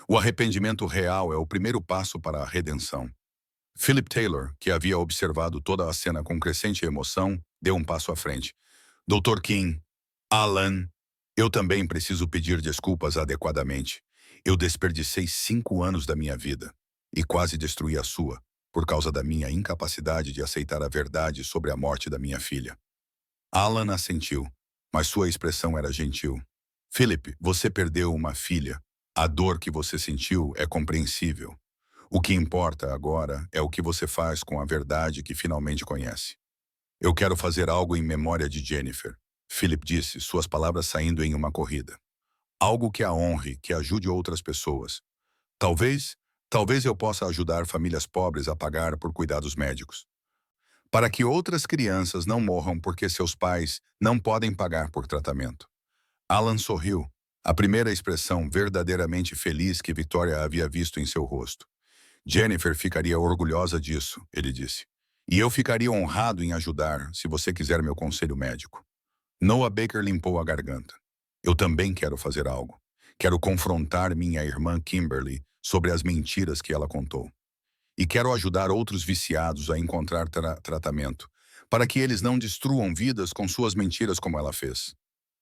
O arrependimento real é o primeiro passo para a redenção. Philip Taylor, que havia observado toda a cena com crescente emoção, deu um passo à frente. Dr. King, Alan, eu também preciso pedir desculpas adequadamente. Eu desperdicei 5 anos da minha vida e quase destruí a sua, por causa da minha incapacidade de aceitar a verdade sobre a morte da minha filha. Alan assentiu, mas sua expressão era gentil. Philip, você perdeu uma filha. A dor que você sentiu é compreensível. O que importa agora é o que você faz com a verdade que finalmente conhece. Eu quero fazer algo em memória de Jennifer, Philip disse, suas palavras saindo em uma corrida. Algo que a honre, que ajude outras pessoas. Talvez eu possa ajudar famílias pobres a pagar por cuidados médicos. Para que outras crianças não morram porque seus pais não podem pagar por tratamento. Alan sorriu, a primeira expressão verdadeiramente feliz que Victoria havia visto em seu rosto. Jennifer ficaria orgulhosa disso, ele disse. E eu ficaria honrado em ajudar, se você quiser meu conselho médico. Noah Baker limpou a garganta. Eu também quero fazer algo. Quero confrontar minha irmã Kimberly sobre as mentiras que ela contou. E quero ajudar outros viciados a encontrar tratamento, para que eles não destruam vidas com suas mentiras como ela fez.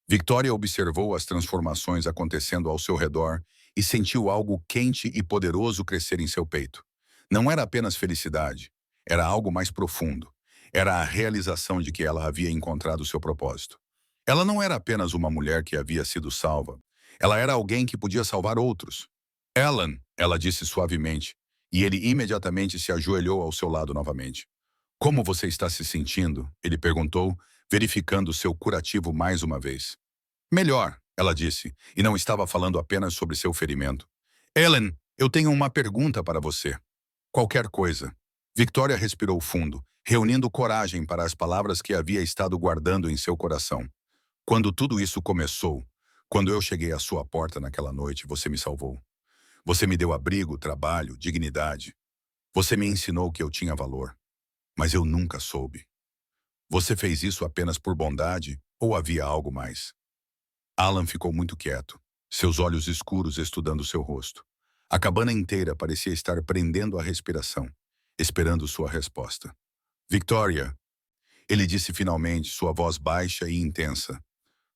Victoria observou as transformações acontecendo ao seu redor e sentiu algo quente e poderoso crescer em seu peito. Não era apenas felicidade, era algo mais profundo. Era a realização de que ela havia encontrado seu propósito. Ela não era apenas uma mulher que havia sido salva. Ela era alguém que podia salvar outros. Alan, ela disse suavemente, e ele imediatamente se ajoelhou ao seu lado novamente. Como você está se sentindo? Ele perguntou, verificando seu curativo mais uma vez. Melhor, ela disse, e não estava falando apenas sobre seu ferimento. Ellen, eu tenho uma pergunta para você. Qualquer coisa. Victoria respirou fundo, reunindo coragem para as palavras que havia estado guardando em seu coração. Quando tudo isso começou, quando eu cheguei à sua porta naquela noite, você me salvou. Você me deu abrigo, trabalho, dignidade. Você me ensinou que eu tinha valor. Mas eu nunca soube. Você fez isso apenas por bondade ou havia algo mais? Alan ficou muito quieto, seus olhos escuros estudando seu rosto. A cabana inteira parecia estar prendendo a respiração, esperando sua resposta. Victoria, ele disse finalmente, sua voz baixa e intensa.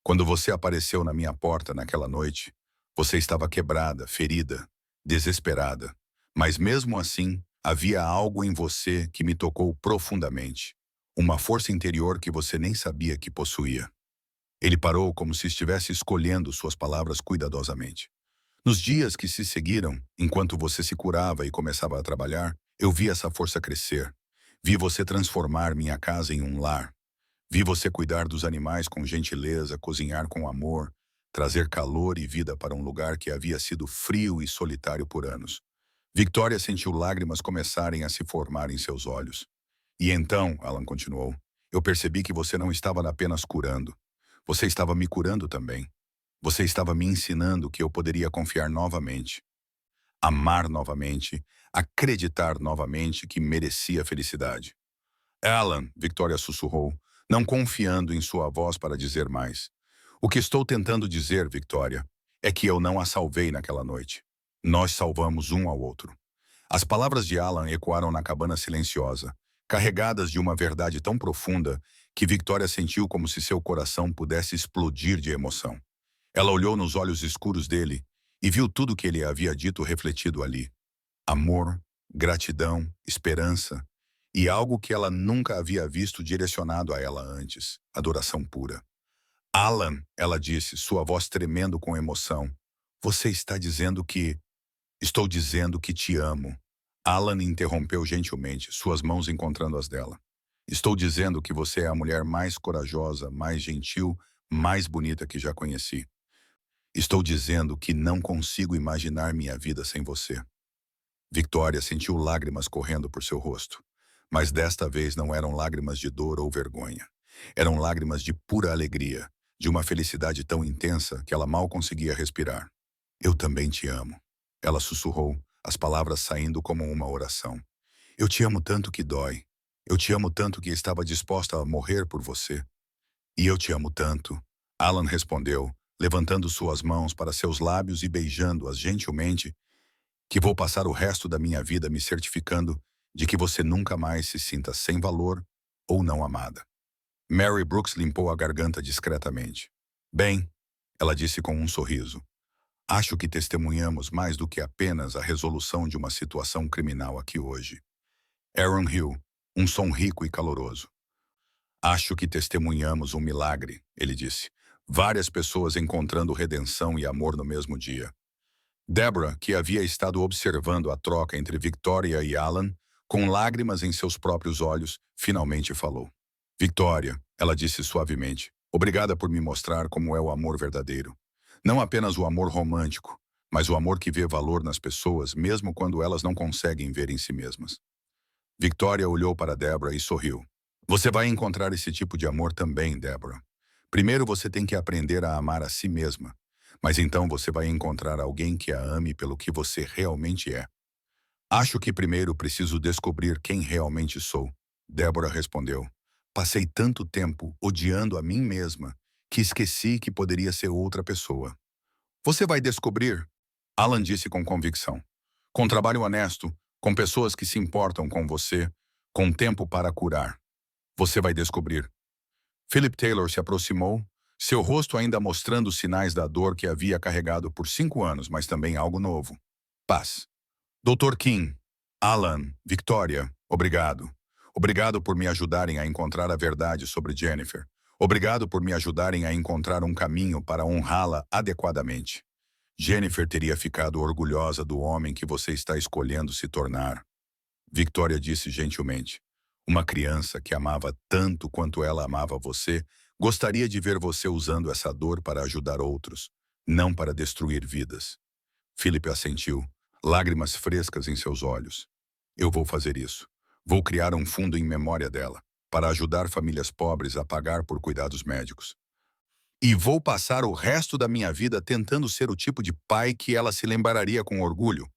Quando você apareceu na minha porta naquela noite, você estava quebrada, ferida, desesperada. Mas mesmo assim, havia algo em você que me tocou profundamente. Uma força interior que você nem sabia que possuía. Ele parou como se estivesse escolhendo suas palavras cuidadosamente. Nos dias que se seguiram, enquanto você se curava e começava a trabalhar, eu vi essa força crescer. Vi você transformar minha casa em um lar. Vi você cuidar dos animais com gentileza, cozinhar com amor, trazer calor e vida para um lugar que havia sido frio e solitário por anos. Victoria sentiu lágrimas começarem a se formar em seus olhos. E então, Alan continuou, eu percebi que você não estava apenas curando. Você estava me curando também. Você estava me ensinando que eu poderia confiar novamente, amar novamente, acreditar novamente que merecia felicidade. Alan, Victoria sussurrou, não confiando em sua voz para dizer mais. O que estou tentando dizer, Victoria, é que eu não a salvei naquela noite. Nós salvamos um ao outro. As palavras de Alan ecoaram na cabana silenciosa, carregadas de uma verdade tão profunda que Victoria sentiu como se seu coração pudesse explodir de emoção. Ela olhou nos olhos escuros dele e viu tudo o que ele havia dito refletido ali. Amor, gratidão, esperança e algo que ela nunca havia visto direcionado a ela antes, adoração pura. Alan, ela disse, sua voz tremendo com emoção, você está dizendo que... Estou dizendo que te amo. Alan interrompeu gentilmente, suas mãos encontrando as dela. Estou dizendo que você é a mulher mais corajosa, mais gentil, mais bonita que já conheci. Estou dizendo que não consigo imaginar minha vida sem você. Victoria sentiu lágrimas correndo por seu rosto. Mas desta vez não eram lágrimas de dor ou vergonha. Eram lágrimas de pura alegria, de uma felicidade tão intensa que ela mal conseguia respirar. Eu também te amo. Ela sussurrou, as palavras saindo como uma oração. Eu te amo tanto que dói. Eu te amo tanto que estava disposta a morrer por você. E eu te amo tanto. Alan respondeu, levantando suas mãos para seus lábios e beijando-as gentilmente, que vou passar o resto da minha vida me certificando de que você nunca mais se sinta sem valor ou não amada. Mary Brooks limpou a garganta discretamente. Bem, ela disse com um sorriso, acho que testemunhamos mais do que apenas a resolução de uma situação criminal aqui hoje. Aaron Hill, um som rico e caloroso. Acho que testemunhamos um milagre, ele disse. Várias pessoas encontrando redenção e amor no mesmo dia. Deborah, que havia estado observando a troca entre Victoria e Alan, com lágrimas em seus próprios olhos, finalmente falou. Victoria, ela disse suavemente, obrigada por me mostrar como é o amor verdadeiro. Não apenas o amor romântico, mas o amor que vê valor nas pessoas, mesmo quando elas não conseguem ver em si mesmas. Victoria olhou para Deborah e sorriu. Você vai encontrar esse tipo de amor também, Deborah. Primeiro você tem que aprender a amar a si mesma, mas então você vai encontrar alguém que a ame pelo que você realmente é. Acho que primeiro preciso descobrir quem realmente sou, Deborah respondeu. Passei tanto tempo odiando a mim mesma que esqueci que poderia ser outra pessoa. Você vai descobrir, Alan disse com convicção. Com trabalho honesto, com pessoas que se importam com você, com tempo para curar. Você vai descobrir. Philip Taylor se aproximou, seu rosto ainda mostrando os sinais da dor que havia carregado por 5 anos, mas também algo novo. Paz. Dr. King, Alan, Victoria, obrigado. Obrigado por me ajudarem a encontrar a verdade sobre Jennifer. Obrigado por me ajudarem a encontrar um caminho para honrá-la adequadamente. Jennifer teria ficado orgulhosa do homem que você está escolhendo se tornar. Victoria disse gentilmente. Uma criança que amava tanto quanto ela amava você, gostaria de ver você usando essa dor para ajudar outros, não para destruir vidas. Philip assentiu, lágrimas frescas em seus olhos. Eu vou fazer isso. Vou criar um fundo em memória dela, para ajudar famílias pobres a pagar por cuidados médicos. E vou passar o resto da minha vida tentando ser o tipo de pai que ela se lembraria com orgulho.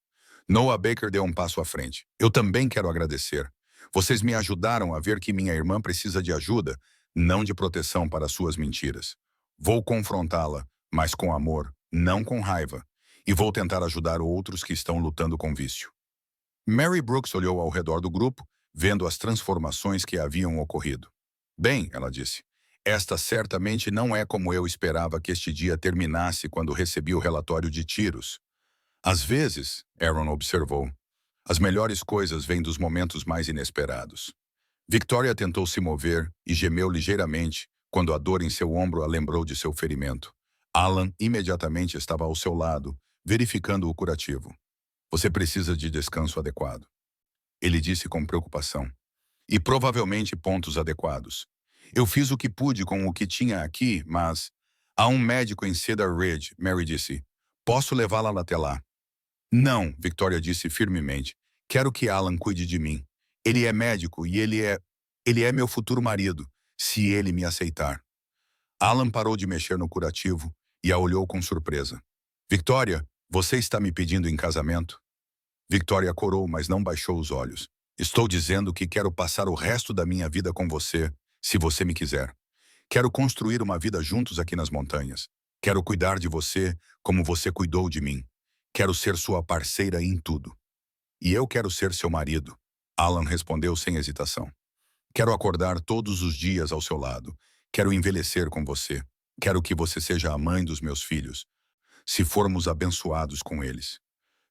Noah Baker deu um passo à frente. Eu também quero agradecer. Vocês me ajudaram a ver que minha irmã precisa de ajuda, não de proteção para suas mentiras. Vou confrontá-la, mas com amor, não com raiva. E vou tentar ajudar outros que estão lutando com vício. Mary Brooks olhou ao redor do grupo, vendo as transformações que haviam ocorrido. Bem, ela disse, esta certamente não é como eu esperava que este dia terminasse quando recebi o relatório de tiros. Às vezes, Aaron observou, as melhores coisas vêm dos momentos mais inesperados. Victoria tentou se mover e gemeu ligeiramente quando a dor em seu ombro a lembrou de seu ferimento. Alan imediatamente estava ao seu lado, verificando o curativo. Você precisa de descanso adequado. Ele disse com preocupação. E provavelmente pontos adequados. Eu fiz o que pude com o que tinha aqui, mas... Há um médico em Cedar Ridge, Mary disse. Posso levá-la até lá? Não, Victoria disse firmemente. Quero que Alan cuide de mim. Ele é médico e Ele é meu futuro marido, se ele me aceitar. Alan parou de mexer no curativo e a olhou com surpresa. Victoria, você está me pedindo em casamento? Victoria corou, mas não baixou os olhos. Estou dizendo que quero passar o resto da minha vida com você, se você me quiser. Quero construir uma vida juntos aqui nas montanhas. Quero cuidar de você como você cuidou de mim. Quero ser sua parceira em tudo. E eu quero ser seu marido. Alan respondeu sem hesitação. Quero acordar todos os dias ao seu lado. Quero envelhecer com você. Quero que você seja a mãe dos meus filhos, se formos abençoados com eles.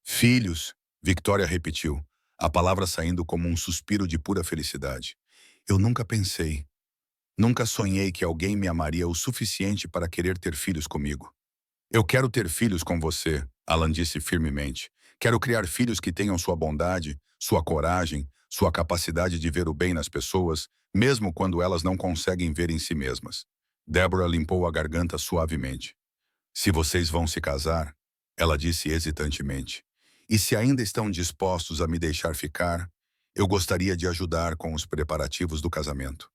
Filhos, Victoria repetiu, a palavra saindo como um suspiro de pura felicidade. Eu nunca pensei, nunca sonhei que alguém me amaria o suficiente para querer ter filhos comigo. Eu quero ter filhos com você, Alan disse firmemente. Quero criar filhos que tenham sua bondade, sua coragem, sua capacidade de ver o bem nas pessoas, mesmo quando elas não conseguem ver em si mesmas. Deborah limpou a garganta suavemente. Se vocês vão se casar, ela disse hesitantemente, e se ainda estão dispostos a me deixar ficar, eu gostaria de ajudar com os preparativos do casamento.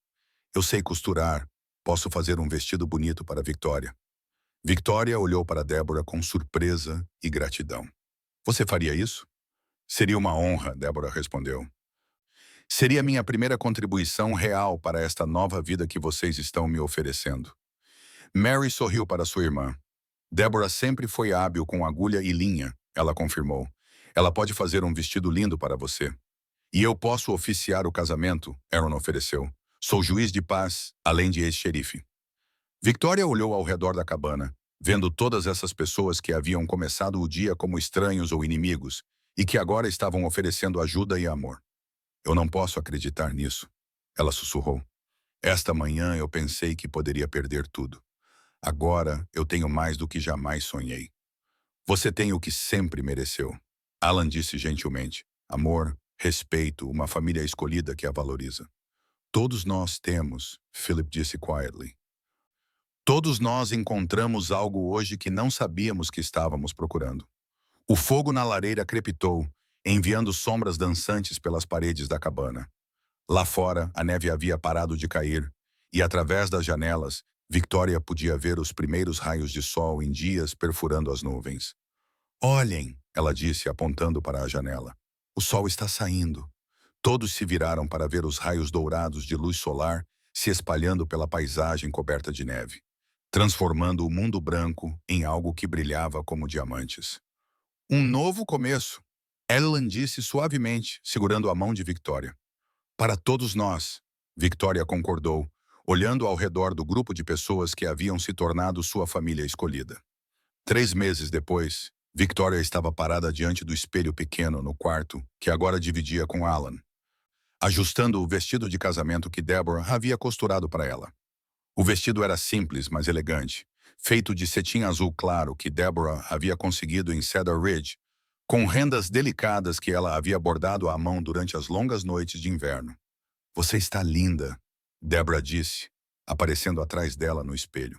Eu sei costurar, posso fazer um vestido bonito para Victoria. Victoria olhou para Deborah com surpresa e gratidão. Você faria isso? Seria uma honra, Deborah respondeu. Seria minha primeira contribuição real para esta nova vida que vocês estão me oferecendo. Mary sorriu para sua irmã. Deborah sempre foi hábil com agulha e linha, ela confirmou. Ela pode fazer um vestido lindo para você. E eu posso oficiar o casamento, Aaron ofereceu. Sou juiz de paz, além de ex-xerife. Victoria olhou ao redor da cabana, vendo todas essas pessoas que haviam começado o dia como estranhos ou inimigos e que agora estavam oferecendo ajuda e amor. Eu não posso acreditar nisso, ela sussurrou. Esta manhã eu pensei que poderia perder tudo. Agora eu tenho mais do que jamais sonhei. Você tem o que sempre mereceu. Alan disse gentilmente. Amor, respeito, uma família escolhida que a valoriza. Todos nós temos, Philip disse quietly. Todos nós encontramos algo hoje que não sabíamos que estávamos procurando. O fogo na lareira crepitou, enviando sombras dançantes pelas paredes da cabana. Lá fora, a neve havia parado de cair, e através das janelas, Victoria podia ver os primeiros raios de sol em dias perfurando as nuvens. Olhem, ela disse, apontando para a janela. O sol está saindo. Todos se viraram para ver os raios dourados de luz solar se espalhando pela paisagem coberta de neve, transformando o mundo branco em algo que brilhava como diamantes. Um novo começo, Ellen disse suavemente, segurando a mão de Victoria. Para todos nós, Victoria concordou, olhando ao redor do grupo de pessoas que haviam se tornado sua família escolhida. 3 meses depois, Victoria estava parada diante do espelho pequeno no quarto, que agora dividia com Alan, ajustando o vestido de casamento que Deborah havia costurado para ela. O vestido era simples, mas elegante, feito de cetim azul claro que Deborah havia conseguido em Cedar Ridge, com rendas delicadas que ela havia bordado à mão durante as longas noites de inverno. Você está linda, Deborah disse, aparecendo atrás dela no espelho.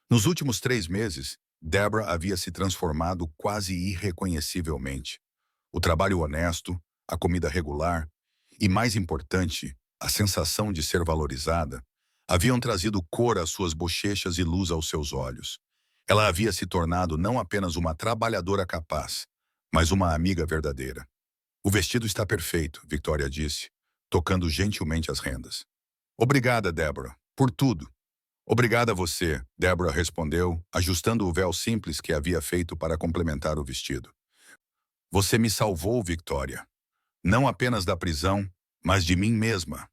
Nos últimos 3 meses, Deborah havia se transformado quase irreconhecivelmente. O trabalho honesto, a comida regular e, mais importante, a sensação de ser valorizada, haviam trazido cor às suas bochechas e luz aos seus olhos. Ela havia se tornado não apenas uma trabalhadora capaz, mas uma amiga verdadeira. O vestido está perfeito, Victoria disse, tocando gentilmente as rendas. Obrigada, Deborah, por tudo. Obrigada a você, Deborah respondeu, ajustando o véu simples que havia feito para complementar o vestido. Você me salvou, Victoria. Não apenas da prisão, mas de mim mesma.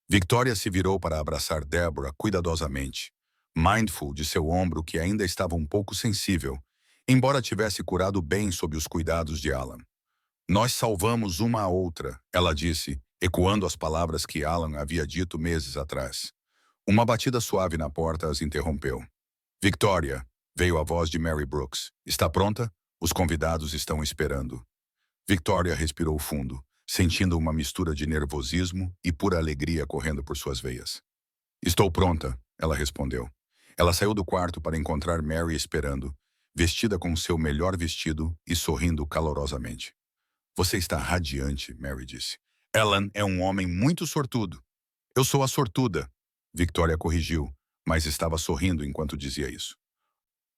Victoria se virou para abraçar Deborah cuidadosamente, mindful de seu ombro que ainda estava um pouco sensível, embora tivesse curado bem sob os cuidados de Alan. Nós salvamos uma a outra, ela disse, ecoando as palavras que Alan havia dito meses atrás. Uma batida suave na porta as interrompeu. Victoria, veio a voz de Mary Brooks. Está pronta? Os convidados estão esperando. Victoria respirou fundo, sentindo uma mistura de nervosismo e pura alegria correndo por suas veias. Estou pronta, ela respondeu. Ela saiu do quarto para encontrar Mary esperando, vestida com seu melhor vestido e sorrindo calorosamente. Você está radiante, Mary disse. Alan é um homem muito sortudo. Eu sou a sortuda, Victoria corrigiu, mas estava sorrindo enquanto dizia isso.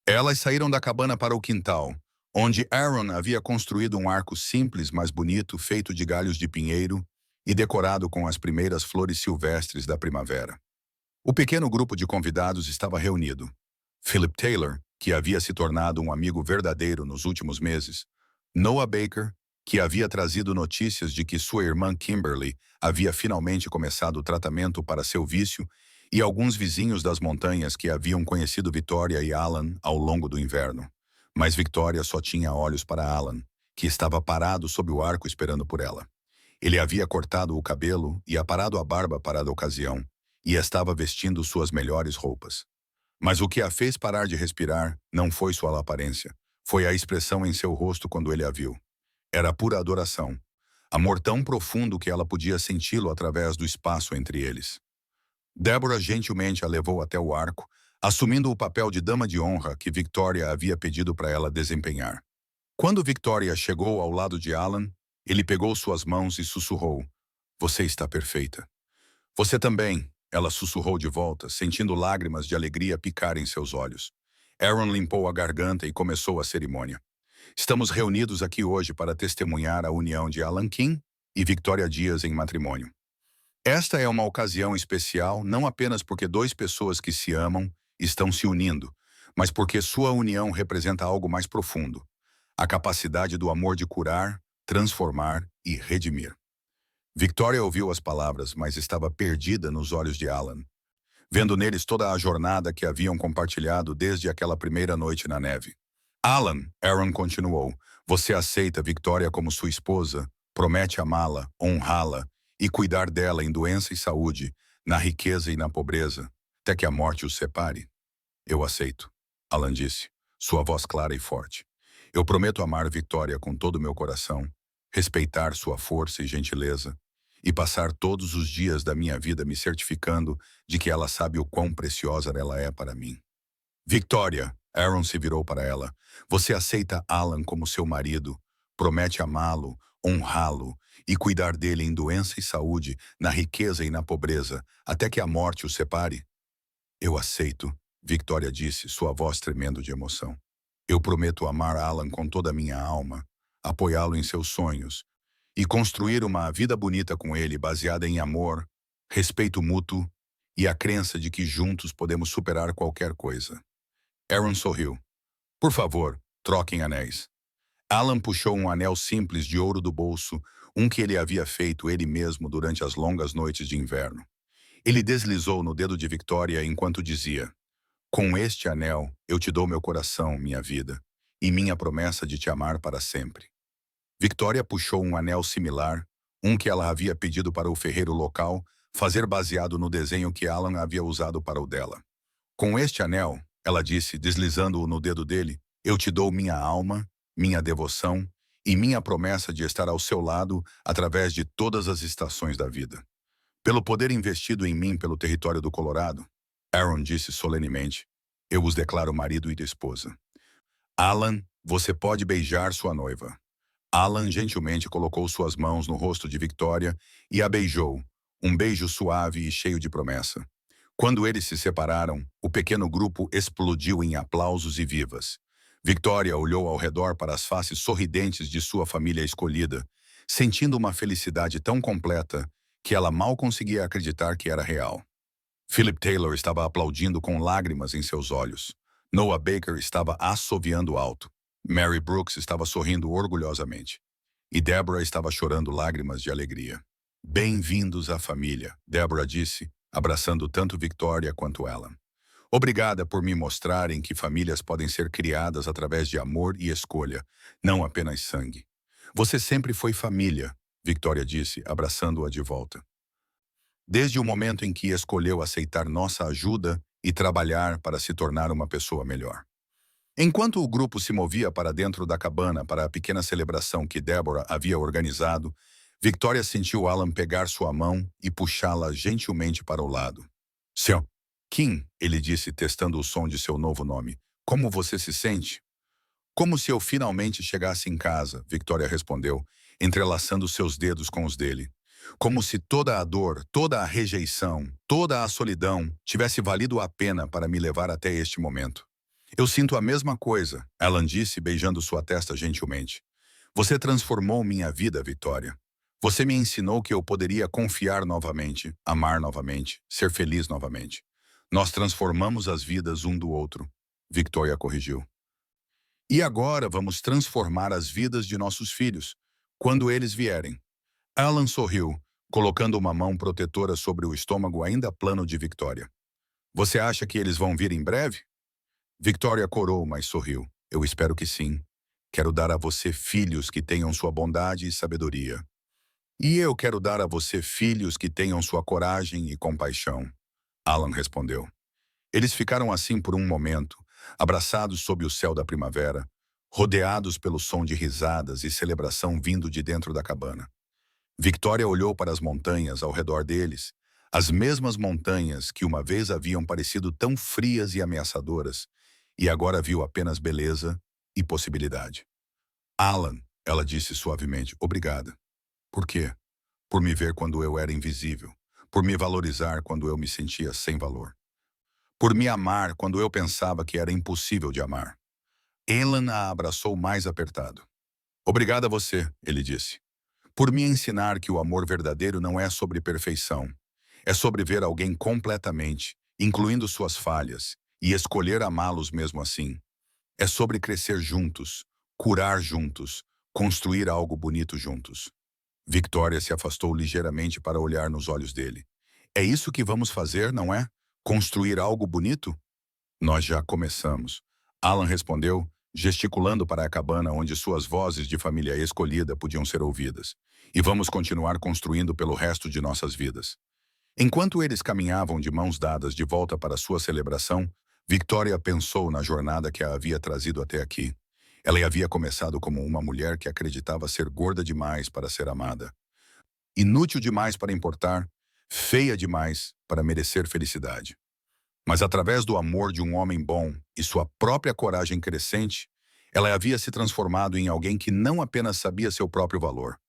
Elas saíram da cabana para o quintal, onde Aaron havia construído um arco simples, mas bonito, feito de galhos de pinheiro e decorado com as primeiras flores silvestres da primavera. O pequeno grupo de convidados estava reunido. Philip Taylor, que havia se tornado um amigo verdadeiro nos últimos meses, Noah Baker, que havia trazido notícias de que sua irmã Kimberly havia finalmente começado o tratamento para seu vício, e alguns vizinhos das montanhas que haviam conhecido Victoria e Alan ao longo do inverno. Mas Victoria só tinha olhos para Alan, que estava parado sob o arco esperando por ela. Ele havia cortado o cabelo e aparado a barba para a ocasião, e estava vestindo suas melhores roupas. Mas o que a fez parar de respirar não foi sua aparência, foi a expressão em seu rosto quando ele a viu. Era pura adoração, amor tão profundo que ela podia senti-lo através do espaço entre eles. Deborah gentilmente a levou até o arco, assumindo o papel de dama de honra que Victoria havia pedido para ela desempenhar. Quando Victoria chegou ao lado de Alan, ele pegou suas mãos e sussurrou, "Você está perfeita." "Você também," ela sussurrou de volta, sentindo lágrimas de alegria picar em seus olhos. Aaron limpou a garganta e começou a cerimônia. "Estamos reunidos aqui hoje para testemunhar a união de Alan King e Victoria Dias em matrimônio. Esta é uma ocasião especial não apenas porque duas pessoas que se amam estão se unindo, mas porque sua união representa algo mais profundo, a capacidade do amor de curar, transformar e redimir." Victoria ouviu as palavras, mas estava perdida nos olhos de Alan, vendo neles toda a jornada que haviam compartilhado desde aquela primeira noite na neve. "Alan," Aaron continuou, "você aceita Victoria como sua esposa, promete amá-la, honrá-la e cuidar dela em doença e saúde, na riqueza e na pobreza, até que a morte os separe?" "Eu aceito," Alan disse, sua voz clara e forte. "Eu prometo amar Victoria com todo o meu coração, respeitar sua força e gentileza, e passar todos os dias da minha vida me certificando de que ela sabe o quão preciosa ela é para mim." "Victoria," Aaron se virou para ela, "você aceita Alan como seu marido, promete amá-lo, honrá-lo e cuidar dele em doença e saúde, na riqueza e na pobreza, até que a morte os separe?" "Eu aceito," Victoria disse, sua voz tremendo de emoção. "Eu prometo amar Alan com toda a minha alma, apoiá-lo em seus sonhos e construir uma vida bonita com ele baseada em amor, respeito mútuo e a crença de que juntos podemos superar qualquer coisa." Aaron sorriu. "Por favor, troquem anéis." Alan puxou um anel simples de ouro do bolso, um que ele havia feito ele mesmo durante as longas noites de inverno. Ele deslizou no dedo de Victoria enquanto dizia, "Com este anel, eu te dou meu coração, minha vida, e minha promessa de te amar para sempre." Victoria puxou um anel similar, um que ela havia pedido para o ferreiro local fazer baseado no desenho que Alan havia usado para o dela. "Com este anel," ela disse, deslizando-o no dedo dele, "eu te dou minha alma, minha devoção e minha promessa de estar ao seu lado através de todas as estações da vida. Pelo poder investido em mim pelo território do Colorado," Aaron disse solenemente, "eu os declaro marido e esposa." "Alan, você pode beijar sua noiva." Alan gentilmente colocou suas mãos no rosto de Victoria e a beijou, um beijo suave e cheio de promessa. Quando eles se separaram, o pequeno grupo explodiu em aplausos e vivas. Victoria olhou ao redor para as faces sorridentes de sua família escolhida, sentindo uma felicidade tão completa que ela mal conseguia acreditar que era real. Philip Taylor estava aplaudindo com lágrimas em seus olhos. Noah Baker estava assoviando alto. Mary Brooks estava sorrindo orgulhosamente. E Deborah estava chorando lágrimas de alegria. "Bem-vindos à família," Deborah disse, abraçando tanto Victoria quanto Alan. "Obrigada por me mostrarem que famílias podem ser criadas através de amor e escolha, não apenas sangue." "Você sempre foi família," Victoria disse, abraçando-a de volta. "Desde o momento em que escolheu aceitar nossa ajuda e trabalhar para se tornar uma pessoa melhor." Enquanto o grupo se movia para dentro da cabana para a pequena celebração que Deborah havia organizado, Victoria sentiu Alan pegar sua mão e puxá-la gentilmente para o lado. Seu Kim, ele disse, testando o som de seu novo nome. Como você se sente? Como se eu finalmente chegasse em casa, Victoria respondeu, entrelaçando seus dedos com os dele. Como se toda a dor, toda a rejeição, toda a solidão tivesse valido a pena para me levar até este momento. Eu sinto a mesma coisa, Alan disse, beijando sua testa gentilmente. Você transformou minha vida, Victoria. Você me ensinou que eu poderia confiar novamente, amar novamente, ser feliz novamente. Nós transformamos as vidas um do outro, Victoria corrigiu. E agora vamos transformar as vidas de nossos filhos, quando eles vierem. Alan sorriu, colocando uma mão protetora sobre o estômago ainda plano de Victoria. Você acha que eles vão vir em breve? Victoria corou, mas sorriu. Eu espero que sim. Quero dar a você filhos que tenham sua bondade e sabedoria. E eu quero dar a você filhos que tenham sua coragem e compaixão. Alan respondeu. Eles ficaram assim por um momento, abraçados sob o céu da primavera, rodeados pelo som de risadas e celebração vindo de dentro da cabana. Victoria olhou para as montanhas ao redor deles, as mesmas montanhas que uma vez haviam parecido tão frias e ameaçadoras, e agora viu apenas beleza e possibilidade. Alan, ela disse suavemente, obrigada. Por quê? Por me ver quando eu era invisível, por me valorizar quando eu me sentia sem valor. Por me amar quando eu pensava que era impossível de amar. Alan a abraçou mais apertado. Obrigada a você, ele disse. Por me ensinar que o amor verdadeiro não é sobre perfeição. É sobre ver alguém completamente, incluindo suas falhas, e escolher amá-los mesmo assim. É sobre crescer juntos, curar juntos, construir algo bonito juntos. Victoria se afastou ligeiramente para olhar nos olhos dele. É isso que vamos fazer, não é? Construir algo bonito? Nós já começamos. Alan respondeu, gesticulando para a cabana onde suas vozes de família escolhida podiam ser ouvidas. E vamos continuar construindo pelo resto de nossas vidas. Enquanto eles caminhavam de mãos dadas de volta para sua celebração, Victoria pensou na jornada que a havia trazido até aqui. Ela havia começado como uma mulher que acreditava ser gorda demais para ser amada, inútil demais para importar, feia demais para merecer felicidade. Mas através do amor de um homem bom e sua própria coragem crescente, ela havia se transformado em alguém que não apenas sabia seu próprio valor,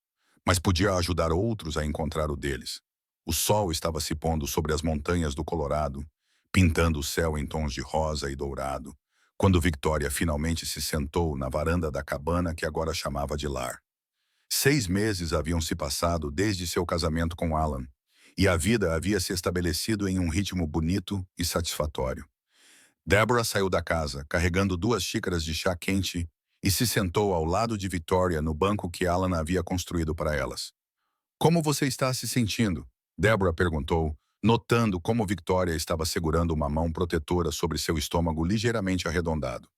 mas podia ajudar outros a encontrar o deles. O sol estava se pondo sobre as montanhas do Colorado, pintando o céu em tons de rosa e dourado, quando Victoria finalmente se sentou na varanda da cabana que agora chamava de lar. 6 meses haviam se passado desde seu casamento com Alan, e a vida havia se estabelecido em um ritmo bonito e satisfatório. Deborah saiu da casa, carregando 2 xícaras de chá quente, e se sentou ao lado de Victoria no banco que Alan havia construído para elas. Como você está se sentindo? Deborah perguntou, notando como Victoria estava segurando uma mão protetora sobre seu estômago ligeiramente arredondado.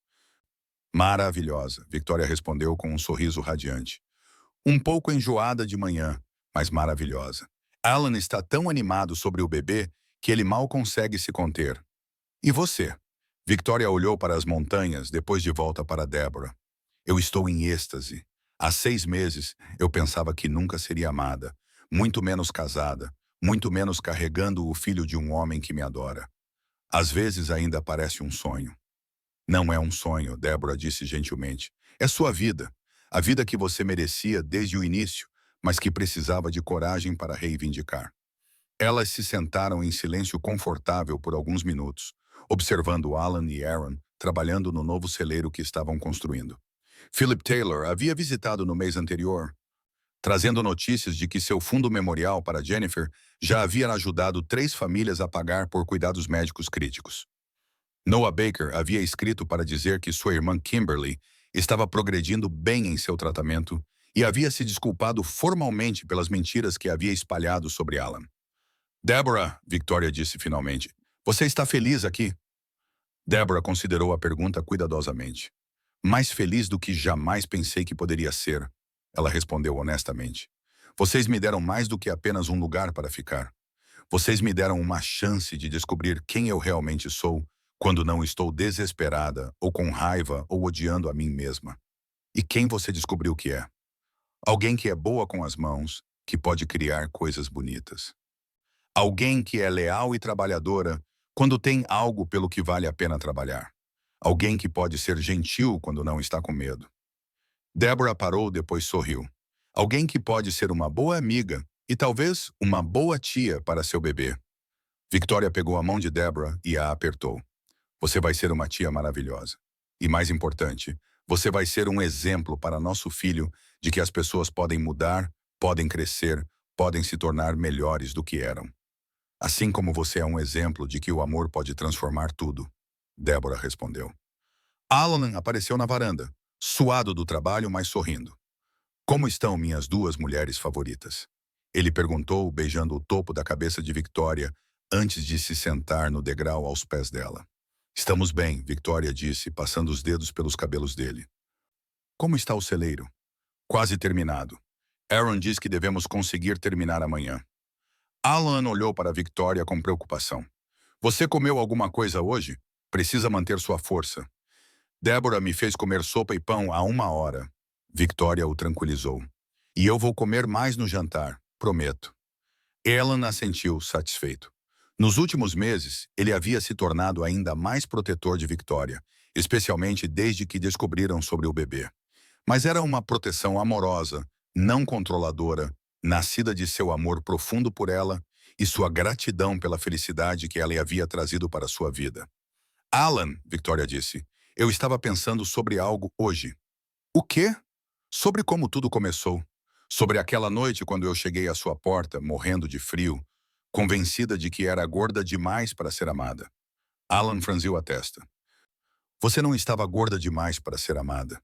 Maravilhosa, Victoria respondeu com um sorriso radiante. Um pouco enjoada de manhã, mas maravilhosa. Alan está tão animado sobre o bebê que ele mal consegue se conter. E você? Victoria olhou para as montanhas, depois de volta para Deborah. Eu estou em êxtase. Há 6 meses, eu pensava que nunca seria amada, muito menos casada, muito menos carregando o filho de um homem que me adora. Às vezes ainda parece um sonho. Não é um sonho, Deborah disse gentilmente. É sua vida. A vida que você merecia desde o início, mas que precisava de coragem para reivindicar. Elas se sentaram em silêncio confortável por alguns minutos, observando Alan e Aaron trabalhando no novo celeiro que estavam construindo. Philip Taylor havia visitado no mês anterior, trazendo notícias de que seu fundo memorial para Jennifer já havia ajudado 3 famílias a pagar por cuidados médicos críticos. Noah Baker havia escrito para dizer que sua irmã Kimberly estava progredindo bem em seu tratamento e havia se desculpado formalmente pelas mentiras que havia espalhado sobre Alan. Deborah, Victoria disse finalmente, você está feliz aqui? Deborah considerou a pergunta cuidadosamente. Mais feliz do que jamais pensei que poderia ser, ela respondeu honestamente. Vocês me deram mais do que apenas um lugar para ficar. Vocês me deram uma chance de descobrir quem eu realmente sou quando não estou desesperada ou com raiva ou odiando a mim mesma. E quem você descobriu que é? Alguém que é boa com as mãos, que pode criar coisas bonitas. Alguém que é leal e trabalhadora quando tem algo pelo que vale a pena trabalhar. Alguém que pode ser gentil quando não está com medo. Deborah parou, depois sorriu. Alguém que pode ser uma boa amiga e talvez uma boa tia para seu bebê. Victoria pegou a mão de Deborah e a apertou. Você vai ser uma tia maravilhosa. E mais importante, você vai ser um exemplo para nosso filho de que as pessoas podem mudar, podem crescer, podem se tornar melhores do que eram. Assim como você é um exemplo de que o amor pode transformar tudo. Deborah respondeu. Alan apareceu na varanda, suado do trabalho, mas sorrindo. Como estão minhas duas mulheres favoritas? Ele perguntou, beijando o topo da cabeça de Victoria antes de se sentar no degrau aos pés dela. Estamos bem, Victoria disse, passando os dedos pelos cabelos dele. Como está o celeiro? Quase terminado. Aaron diz que devemos conseguir terminar amanhã. Alan olhou para Victoria com preocupação. Você comeu alguma coisa hoje? Precisa manter sua força. Deborah me fez comer sopa e pão há 1 hora. Victoria o tranquilizou. E eu vou comer mais no jantar, prometo. Alan assentiu, satisfeito. Nos últimos meses, ele havia se tornado ainda mais protetor de Victoria, especialmente desde que descobriram sobre o bebê. Mas era uma proteção amorosa, não controladora, nascida de seu amor profundo por ela e sua gratidão pela felicidade que ela havia trazido para sua vida. Alan, Victoria disse, eu estava pensando sobre algo hoje. O quê? Sobre como tudo começou. Sobre aquela noite quando eu cheguei à sua porta, morrendo de frio, convencida de que era gorda demais para ser amada. Alan franziu a testa. Você não estava gorda demais para ser amada.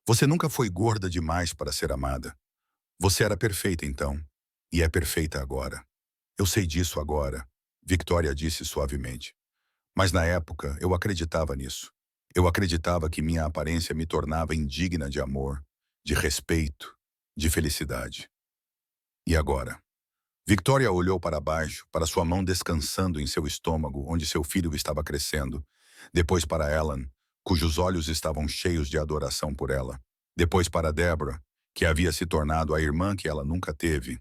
Você nunca foi gorda demais para ser amada. Você era perfeita então, e é perfeita agora. Eu sei disso agora, Victoria disse suavemente. Mas na época eu acreditava nisso. Eu acreditava que minha aparência me tornava indigna de amor, de respeito, de felicidade. E agora? Victoria olhou para baixo, para sua mão descansando em seu estômago, onde seu filho estava crescendo. Depois para Alan, cujos olhos estavam cheios de adoração por ela. Depois para Deborah, que havia se tornado a irmã que ela nunca teve.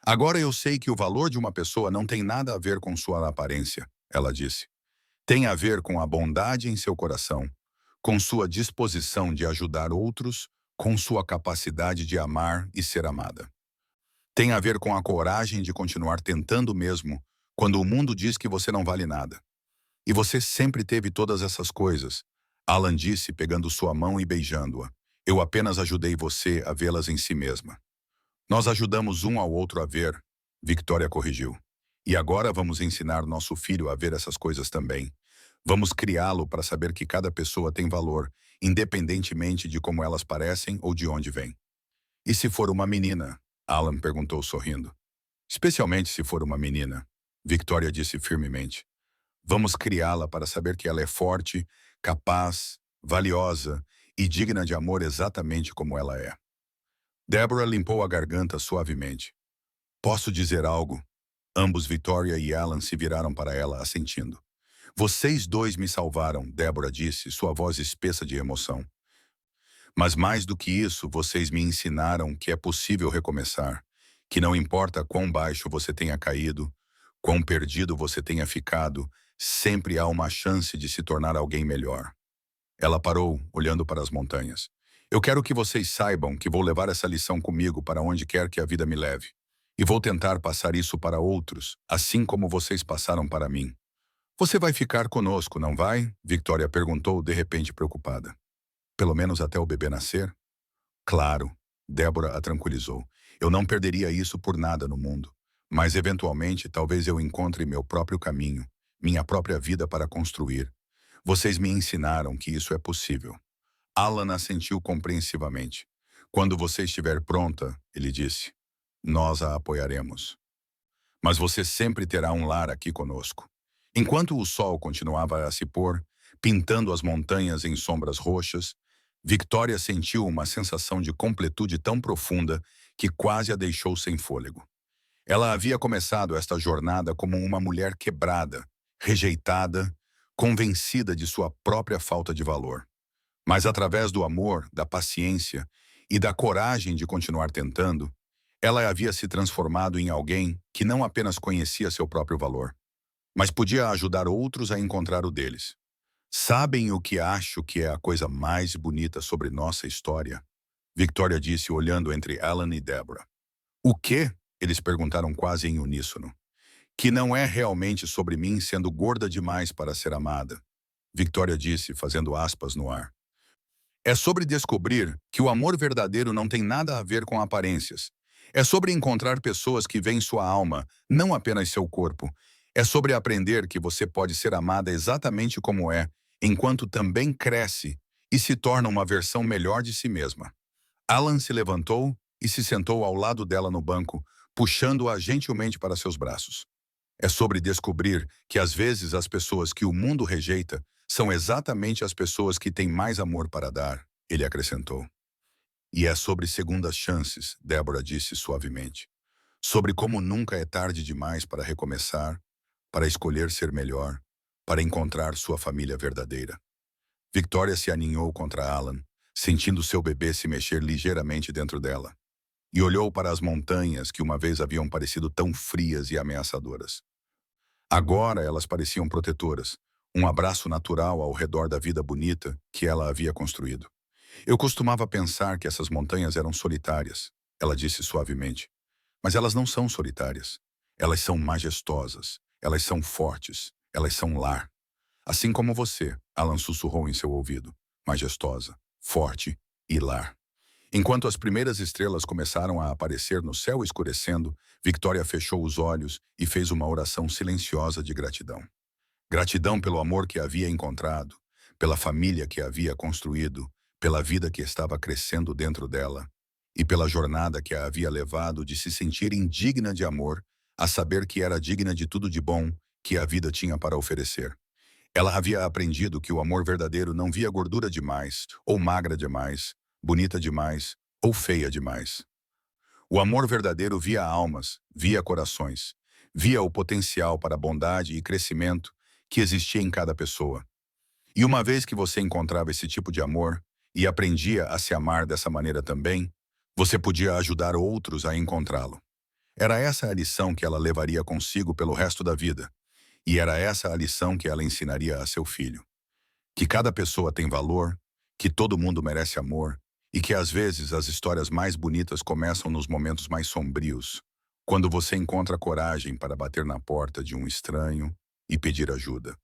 Agora eu sei que o valor de uma pessoa não tem nada a ver com sua aparência, ela disse. Tem a ver com a bondade em seu coração, com sua disposição de ajudar outros, com sua capacidade de amar e ser amada. Tem a ver com a coragem de continuar tentando mesmo, quando o mundo diz que você não vale nada. E você sempre teve todas essas coisas, Alan disse, pegando sua mão e beijando-a. Eu apenas ajudei você a vê-las em si mesma. Nós ajudamos um ao outro a ver, Victoria corrigiu. E agora vamos ensinar nosso filho a ver essas coisas também. Vamos criá-lo para saber que cada pessoa tem valor, independentemente de como elas parecem ou de onde vêm. E se for uma menina? Alan perguntou sorrindo. Especialmente se for uma menina, Victoria disse firmemente. Vamos criá-la para saber que ela é forte, capaz, valiosa e digna de amor exatamente como ela é. Deborah limpou a garganta suavemente. Posso dizer algo? Ambos Victoria e Alan se viraram para ela assentindo. Vocês dois me salvaram, Deborah disse, sua voz espessa de emoção. Mas mais do que isso, vocês me ensinaram que é possível recomeçar, que não importa quão baixo você tenha caído, quão perdido você tenha ficado, sempre há uma chance de se tornar alguém melhor. Ela parou, olhando para as montanhas. Eu quero que vocês saibam que vou levar essa lição comigo para onde quer que a vida me leve. E vou tentar passar isso para outros, assim como vocês passaram para mim. Você vai ficar conosco, não vai? Victoria perguntou, de repente preocupada. Pelo menos até o bebê nascer? Claro, Deborah a tranquilizou. Eu não perderia isso por nada no mundo. Mas, eventualmente, talvez eu encontre meu próprio caminho, minha própria vida para construir. Vocês me ensinaram que isso é possível. Alan assentiu compreensivamente. Quando você estiver pronta, ele disse, nós a apoiaremos. Mas você sempre terá um lar aqui conosco. Enquanto o sol continuava a se pôr, pintando as montanhas em sombras roxas, Victoria sentiu uma sensação de completude tão profunda que quase a deixou sem fôlego. Ela havia começado esta jornada como uma mulher quebrada, rejeitada, convencida de sua própria falta de valor. Mas através do amor, da paciência e da coragem de continuar tentando, Ela havia se transformado em alguém que não apenas conhecia seu próprio valor, mas podia ajudar outros a encontrar o deles. Sabem o que acho que é a coisa mais bonita sobre nossa história? Victoria disse olhando entre Alan e Deborah. O quê? Eles perguntaram quase em uníssono. Que não é realmente sobre mim sendo gorda demais para ser amada. Victoria disse, fazendo aspas no ar. É sobre descobrir que o amor verdadeiro não tem nada a ver com aparências. É sobre encontrar pessoas que veem sua alma, não apenas seu corpo. É sobre aprender que você pode ser amada exatamente como é, enquanto também cresce e se torna uma versão melhor de si mesma. Alan se levantou e se sentou ao lado dela no banco, puxando-a gentilmente para seus braços. É sobre descobrir que às vezes as pessoas que o mundo rejeita são exatamente as pessoas que têm mais amor para dar, ele acrescentou. E é sobre segundas chances, Deborah disse suavemente. Sobre como nunca é tarde demais para recomeçar, para escolher ser melhor, para encontrar sua família verdadeira. Victoria se aninhou contra Alan, sentindo seu bebê se mexer ligeiramente dentro dela, e olhou para as montanhas que uma vez haviam parecido tão frias e ameaçadoras. Agora elas pareciam protetoras, um abraço natural ao redor da vida bonita que ela havia construído. Eu costumava pensar que essas montanhas eram solitárias, ela disse suavemente. Mas elas não são solitárias. Elas são majestosas, elas são fortes, elas são lar. Assim como você, Alan sussurrou em seu ouvido. Majestosa, forte e lar. Enquanto as primeiras estrelas começaram a aparecer no céu escurecendo, Victoria fechou os olhos e fez uma oração silenciosa de gratidão. Gratidão pelo amor que havia encontrado, pela família que havia construído, pela vida que estava crescendo dentro dela e pela jornada que a havia levado de se sentir indigna de amor a saber que era digna de tudo de bom que a vida tinha para oferecer. Ela havia aprendido que o amor verdadeiro não via gordura demais, ou magra demais, bonita demais, ou feia demais. O amor verdadeiro via almas, via corações, via o potencial para bondade e crescimento que existia em cada pessoa. E uma vez que você encontrava esse tipo de amor e aprendia a se amar dessa maneira também, você podia ajudar outros a encontrá-lo. Era essa a lição que ela levaria consigo pelo resto da vida. E era essa a lição que ela ensinaria a seu filho. Que cada pessoa tem valor, que todo mundo merece amor, e que às vezes as histórias mais bonitas começam nos momentos mais sombrios, quando você encontra coragem para bater na porta de um estranho e pedir ajuda.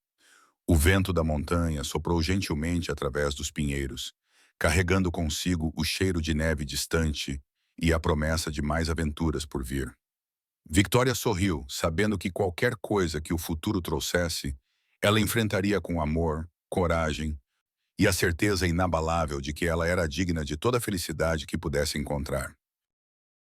O vento da montanha soprou gentilmente através dos pinheiros, carregando consigo o cheiro de neve distante e a promessa de mais aventuras por vir. Victoria sorriu, sabendo que qualquer coisa que o futuro trouxesse, ela enfrentaria com amor, coragem e a certeza inabalável de que ela era digna de toda a felicidade que pudesse encontrar.